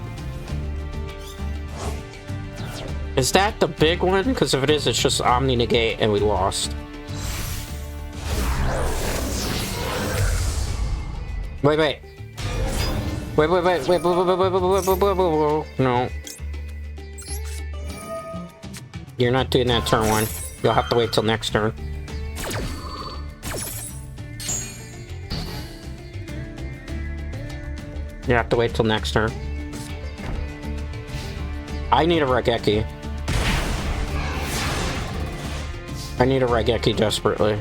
Is that the big one? Because if it is, it's just Omni Negate and we lost. Wait. Wait. No. You're not doing that turn one. You'll have to wait till next turn. You have to wait till next turn. I need a Raigeki. I need a Raigeki desperately.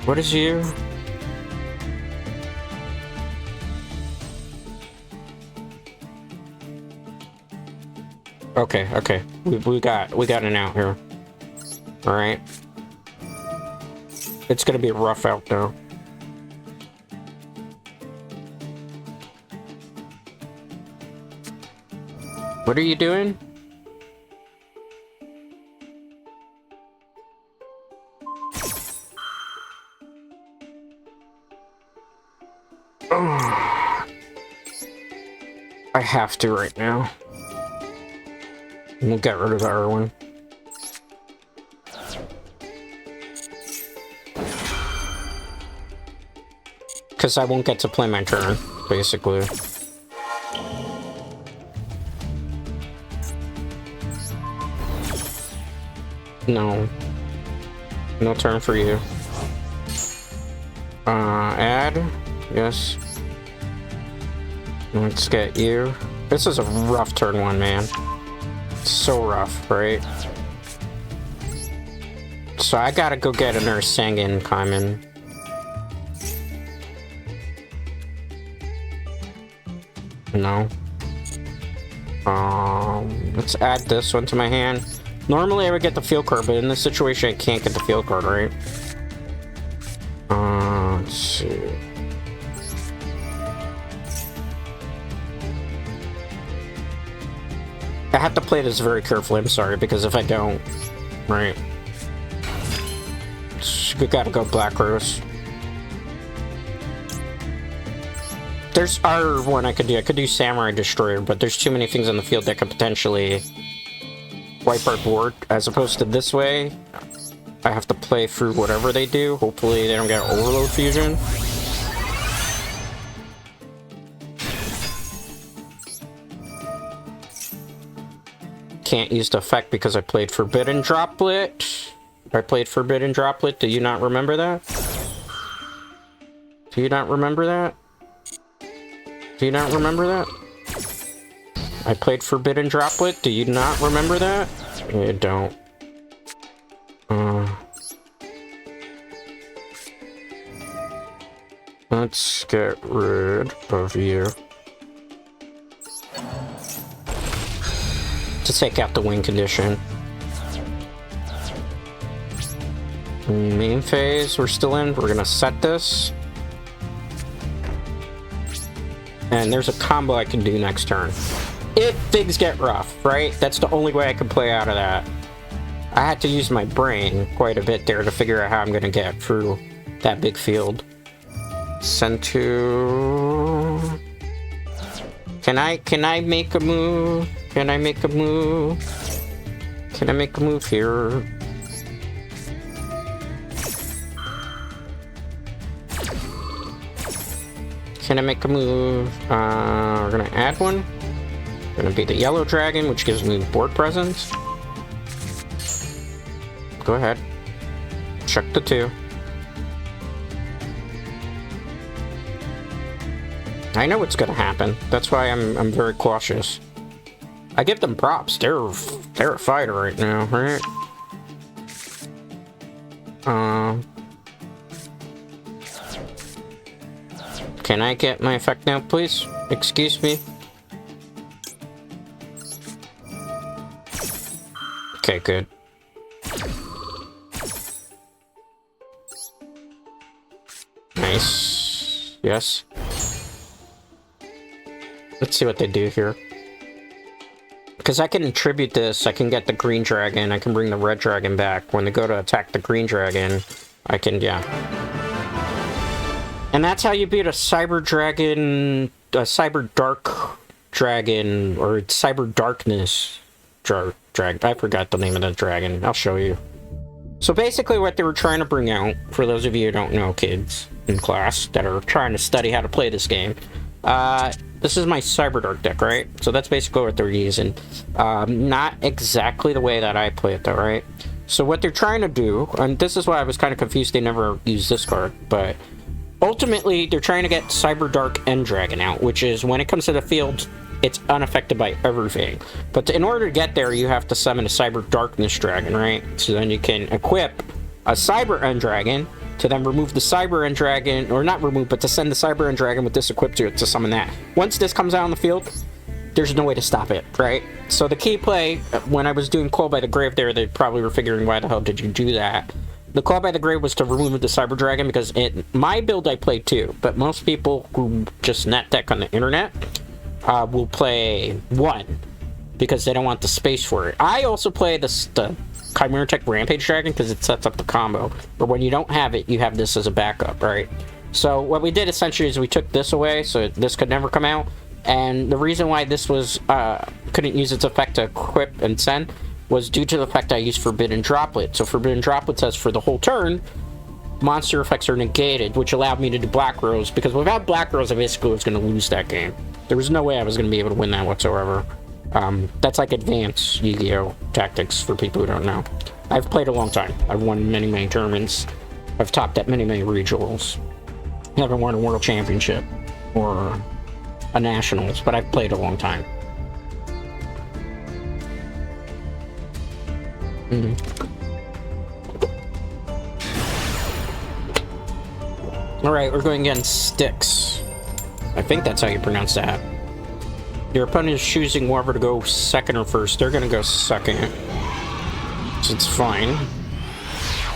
What is you? Okay. We got an out here. All right. It's gonna be a rough out though. What are you doing? I have to right now. We'll get rid of the other one. Because I won't get to play my turn, basically. No. No turn for you. Add. Yes. Let's get you. This is a rough turn one, man. So rough, right? So I gotta go get another Sangan Kaiman. No. Let's add this one to my hand. Normally I would get the field card, but in this situation I can't get the field card, right? Let's see. I have to play this very carefully, I'm sorry, because if I don't, right? We gotta go Black Rose. There's our one I could do. I could do Samurai Destroyer, but there's too many things on the field that could potentially wipe our board. As opposed to this way, I have to play through whatever they do. Hopefully they don't get Overload Fusion. can't use the effect because I played Forbidden Droplet. I played Forbidden Droplet. Do you not remember that? Do you not remember that? Do you not remember that? I played Forbidden Droplet. Do you not remember that? You don't. Let's get rid of you. To take out the win condition. Main phase we're still in. We're gonna set this. And there's a combo I can do next turn. If things get rough, right? That's the only way I can play out of that. I had to use my brain quite a bit there to figure out how I'm gonna get through that big field. Send to... Can I make a move? Can I make a move? Can I make a move here? Can I make a move? We're gonna add one. Gonna be the yellow dragon, which gives me board presence. Go ahead. Check the 2. I know what's gonna happen. That's why I'm very cautious. I give them props. They're a fighter right now, right? Can I get my effect now, please? Excuse me. Okay, good. Nice. Yes. Let's see what they do here. Because I can attribute this, I can get the green dragon, I can bring the red dragon back. When they go to attack the green dragon, I can, yeah. And that's how you beat a cyber dragon, a cyber dark dragon, or cyber darkness dragon. I forgot the name of the dragon. I'll show you. So basically what they were trying to bring out, for those of you who don't know, kids in class that are trying to study how to play this game, this is my Cyberdark deck, right? So that's basically what they're using. Not exactly the way that I play it though, right? So what they're trying to do, and this is why I was kind of confused they never used this card, but ultimately they're trying to get Cyberdark End Dragon out, which is when it comes to the field, it's unaffected by everything. But in order to get there, you have to summon a Cyber Darkness Dragon, right? So then you can equip a Cyber End Dragon to then remove the Cyber End Dragon, or not remove, but to send the Cyber End Dragon with this equipped to it to summon that. Once this comes out on the field, there's no way to stop it, right? So the key play, when I was doing Call by the Grave there, they probably were figuring, why the hell did you do that? The Call by the Grave was to remove the Cyber Dragon, because my build I played too, but most people who just net deck on the internet will play 1, because they don't want the space for it. I also play the Chimera Tech Rampage Dragon because it sets up the combo, but when you don't have it, you have this as a backup, right? So what we did essentially is we took this away, so this could never come out, and the reason why this was couldn't use its effect to equip and send was due to the fact I used Forbidden Droplet. So Forbidden Droplet says for the whole turn, monster effects are negated, which allowed me to do Black Rose, because without Black Rose, I basically was going to lose that game. There was no way I was going to be able to win that whatsoever. That's like advanced Yu-Gi-Oh! Tactics for people who don't know. I've played a long time. I've won many, many tournaments. I've topped at many, many regionals. I haven't won a world championship or a nationals, but I've played a long time. Alright, we're going against Styx. I think that's how you pronounce that. Your opponent is choosing whoever to go second or first. They're gonna go second. So it's fine.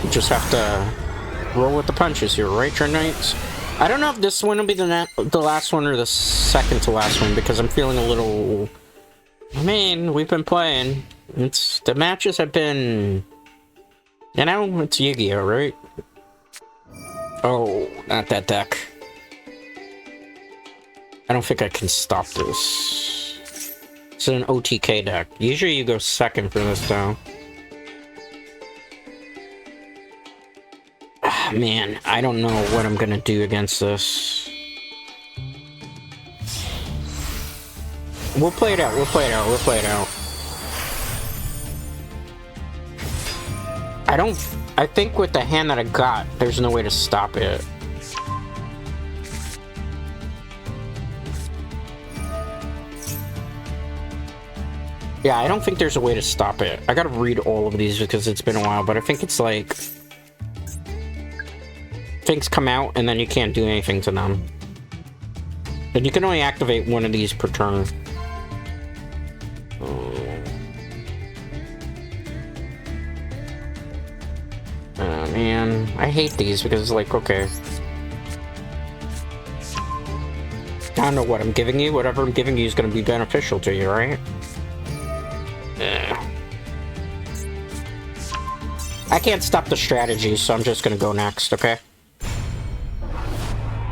You just have to roll with the punches here, right, Trend Knights? I don't know if this one will be the last one or the second to last one, because I'm feeling a little... I mean, we've been playing. The matches have been... You know, it's Yu-Gi-Oh, right? Oh, not that deck. I don't think I can stop this. It's an OTK deck. Usually you go second for this, though. Ah, man, I don't know what I'm gonna do against this. We'll play it out, we'll play it out, we'll play it out. I think with the hand that I got, there's no way to stop it. Yeah, I don't think there's a way to stop it. I gotta read all of these because it's been a while, but I think it's like... things come out and then you can't do anything to them. And you can only activate one of these per turn. Oh man, I hate these because it's like, okay. I don't know what I'm giving you. Whatever I'm giving you is going to be beneficial to you, right? I can't stop the strategy, so I'm just going to go next, okay?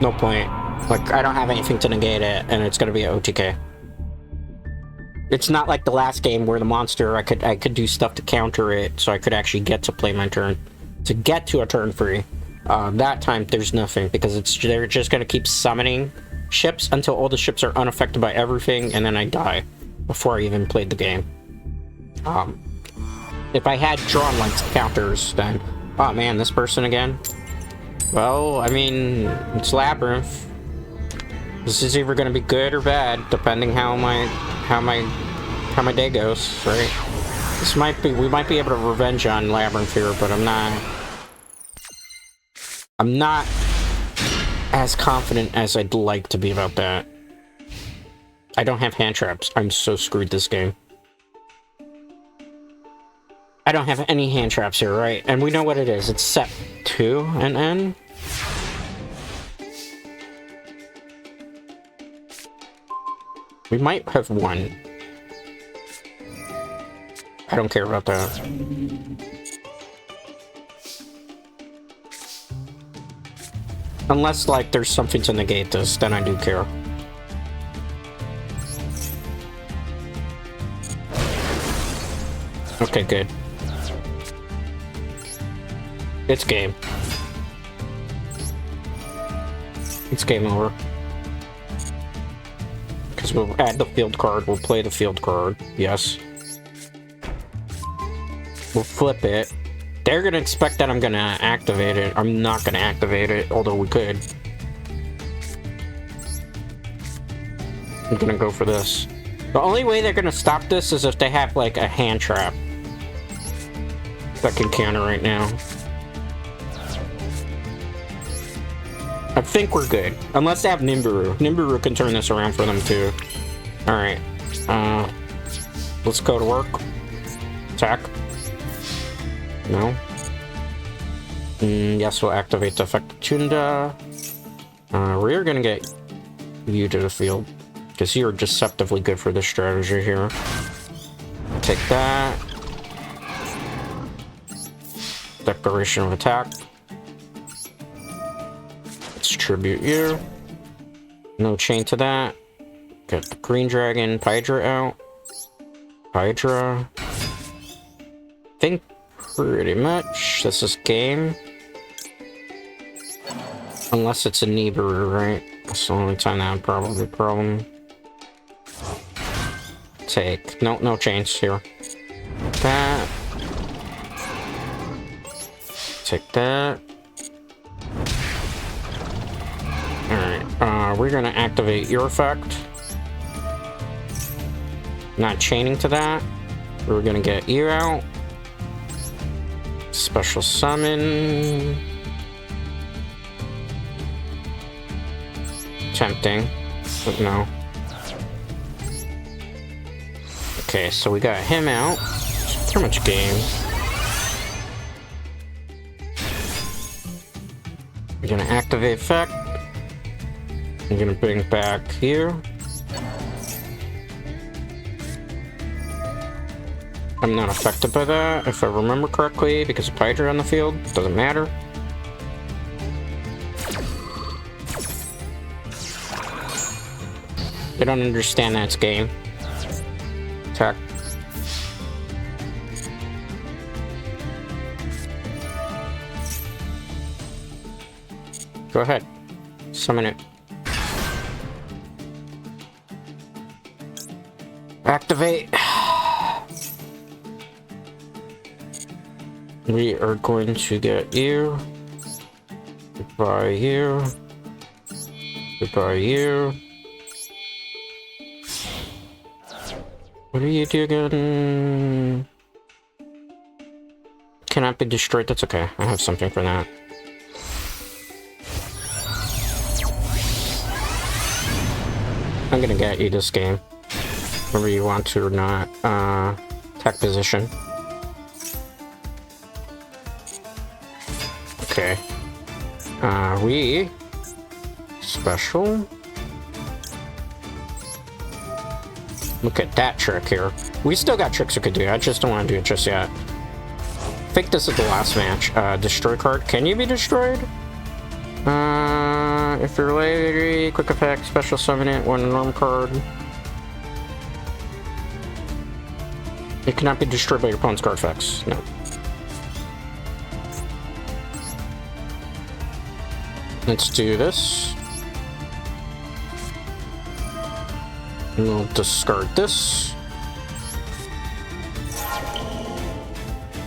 No point. Like, I don't have anything to negate it, and it's going to be an OTK. It's not like the last game where the monster, I could do stuff to counter it, so I could actually get to play my turn. To get to a turn free. That time, there's nothing, because they're just going to keep summoning ships until all the ships are unaffected by everything, and then I die before I even played the game. If I had drawn, like, counters, then... Oh, man, this person again? Well, I mean, it's Labyrinth. This is either going to be good or bad, depending how my day goes, right? This might be... We might be able to revenge on Labyrinth here, but I'm not as confident as I'd like to be about that. I don't have hand traps. I'm so screwed this game. I don't have any hand traps here, right? And we know what it is. It's set 2 and N. We might have 1. I don't care about that. Unless, like, there's something to negate this, then I do care. Okay, good. It's game. It's game over. Because we'll add the field card, we'll play the field card, yes. We'll flip it. They're gonna expect that I'm gonna activate it. I'm not gonna activate it, although we could. I'm gonna go for this. The only way they're gonna stop this is if they have, like, a hand trap that can counter right now. I think we're good. Unless they have Nibiru. Nibiru can turn this around for them, too. Alright. Let's go to work. Attack. No. Yes, we'll activate the effect of Tunda. We're gonna get you to the field. Because you're deceptively good for this strategy here. Take that. Declaration of attack. Let's tribute you. No chain to that. Get the green dragon, Hydra out. Hydra. I think pretty much this is game. Unless it's a Nibiru, right? That's the only time that would probably be a problem. Take. No chains here. That. Take that. Alright, we're gonna activate your effect. Not chaining to that. We're gonna get you out. Special summon. Tempting, but no. Okay, so we got him out. It's pretty much game. We're gonna activate effect. I'm gonna bring back here. I'm not affected by that, if I remember correctly, because of Hydra on the field. Doesn't matter. They don't understand that it's game. Attack. Go ahead. Summon it. Activate. We are going to get you. Goodbye, you. Goodbye, you. What do you do again? Cannot be destroyed. That's okay. I have something for that. I'm gonna get you this game, whether you want to or not. Tech position. Okay. We special. Look at that trick here. We still got tricks we could do. I just don't want to do it just yet. I think this is the last match. Destroy card. Can you be destroyed? If you're lady, quick effect, special summon it, one norm card. It cannot be destroyed by your opponent's card effects. No. Let's do this. We'll discard this.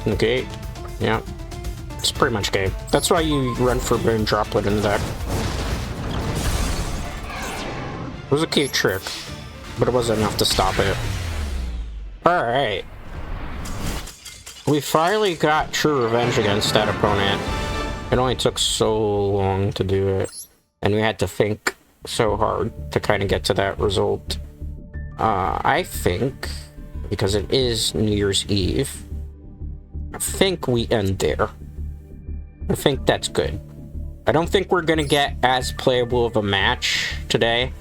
Negate. Yeah. It's pretty much game. That's why you run for Boon Droplet in the deck. It was a cute trick, but it wasn't enough to stop it. Alright. We finally got true revenge against that opponent. It only took so long to do it. And we had to think so hard to kind of get to that result. I think, because it is New Year's Eve, I think we end there. I think that's good. I don't think we're gonna get as playable of a match today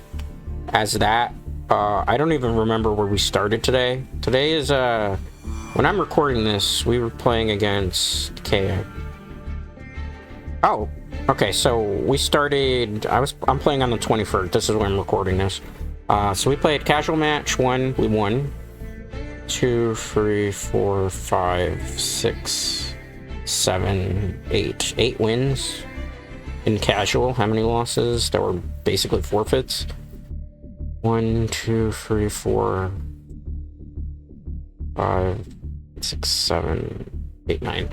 as that. I don't even remember where we started today. Today is, when I'm recording this, we were playing against KA. Oh, okay, so we started, I'm playing on the 21st. This is when I'm recording this. So we played casual match 1, we won. 2, 3, 4, 5, 6, 7, 8. 8 wins in casual. How many losses? That were basically forfeits. 1, 2, 3, 4, 5, 6, 7, 8, 9.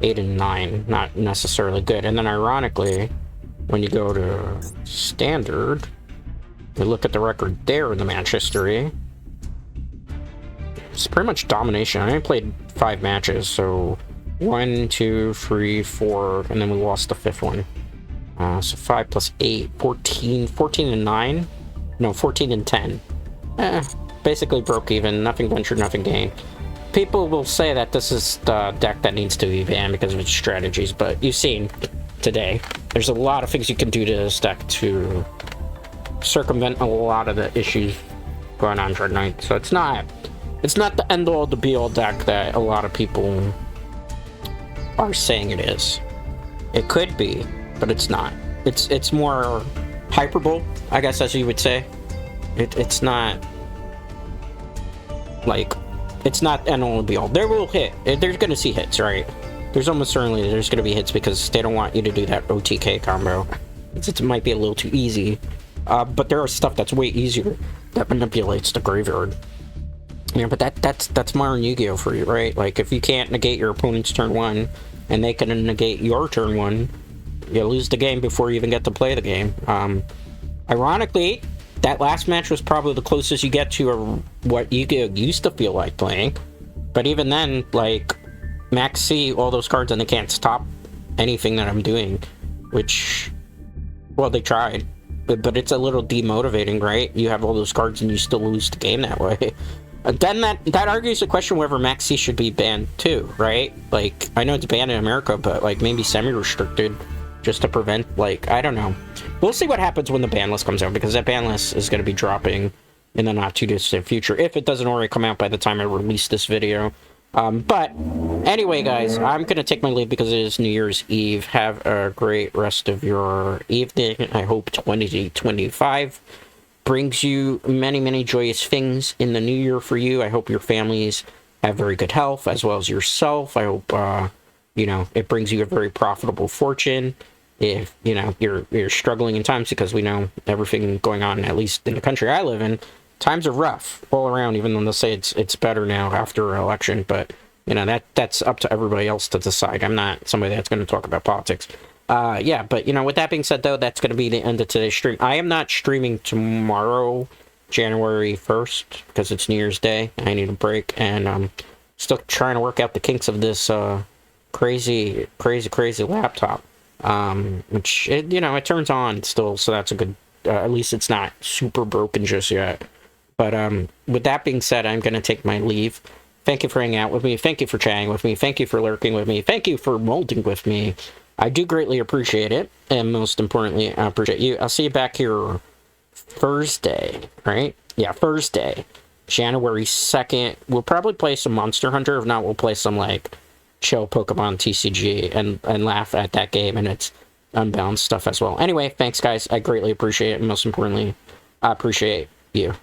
8 and 9, not necessarily good. And then ironically, when you go to standard, you look at the record there in the match history, it's pretty much domination. I only played 5 matches, so 1, 2, 3, 4, and then we lost the 5th one. So 5 plus 8, 14, 14 and 9? No, 14 and 10. Basically broke even, nothing ventured, nothing gained. People will say that this is the deck that needs to be banned because of its strategies, but you've seen today, there's a lot of things you can do to this deck to circumvent a lot of the issues going on Dread Knight. So it's not the end-all, the be-all deck that a lot of people are saying it is. It could be, but it's not. It's more hyperbole, I guess, as you would say. It's not like, it's not end-all, be-all. There will hit. They're gonna see hits, right? There's almost certainly there's gonna be hits because they don't want you to do that OTK combo. It might be a little too easy. But there are stuff that's way easier that manipulates the graveyard. Yeah, but that's modern Yu-Gi-Oh for you, right? Like, if you can't negate your opponent's turn 1, and they can negate your turn 1, you lose the game before you even get to play the game. Ironically, that last match was probably the closest you get to what Yu-Gi-Oh used to feel like playing. But even then, like, Max C, all those cards, and they can't stop anything that I'm doing. Which, well, they tried. But it's a little demotivating, right? You have all those cards and you still lose the game that way. Then that argues the question whether Max C should be banned too, right? Like, I know it's banned in America, but like maybe semi-restricted just to prevent, like, I don't know. We'll see what happens when the ban list comes out, because that ban list is going to be dropping in the not too distant future, if it doesn't already come out by the time I release this video. But anyway, guys, I'm gonna take my leave because it is New Year's Eve. Have a great rest of your evening. I hope 2025 brings you many, many joyous things in the new year for you. I hope your families have very good health, as well as yourself. I hope, you know, it brings you a very profitable fortune. If, you know, you're struggling in times, because we know everything going on, at least in the country I live in, times are rough all around, even though they'll say it's better now after an election. But you know, that's up to everybody else to decide. I'm not somebody that's going to talk about politics. Yeah, but, you know, with that being said, though, that's going to be the end of today's stream. I am not streaming tomorrow, January 1st, because it's New Year's Day. I need a break, and I'm still trying to work out the kinks of this crazy laptop. Which, you know, it turns on still, so that's a good... at least it's not super broken just yet. But with that being said, I'm going to take my leave. Thank you for hanging out with me. Thank you for chatting with me. Thank you for lurking with me. Thank you for molding with me. I do greatly appreciate it. And most importantly, I appreciate you. I'll see you back here Thursday, right? Yeah, Thursday, January 2nd. We'll probably play some Monster Hunter. If not, we'll play some, like, chill Pokemon TCG and laugh at that game and its unbalanced stuff as well. Anyway, thanks, guys. I greatly appreciate it. And most importantly, I appreciate you.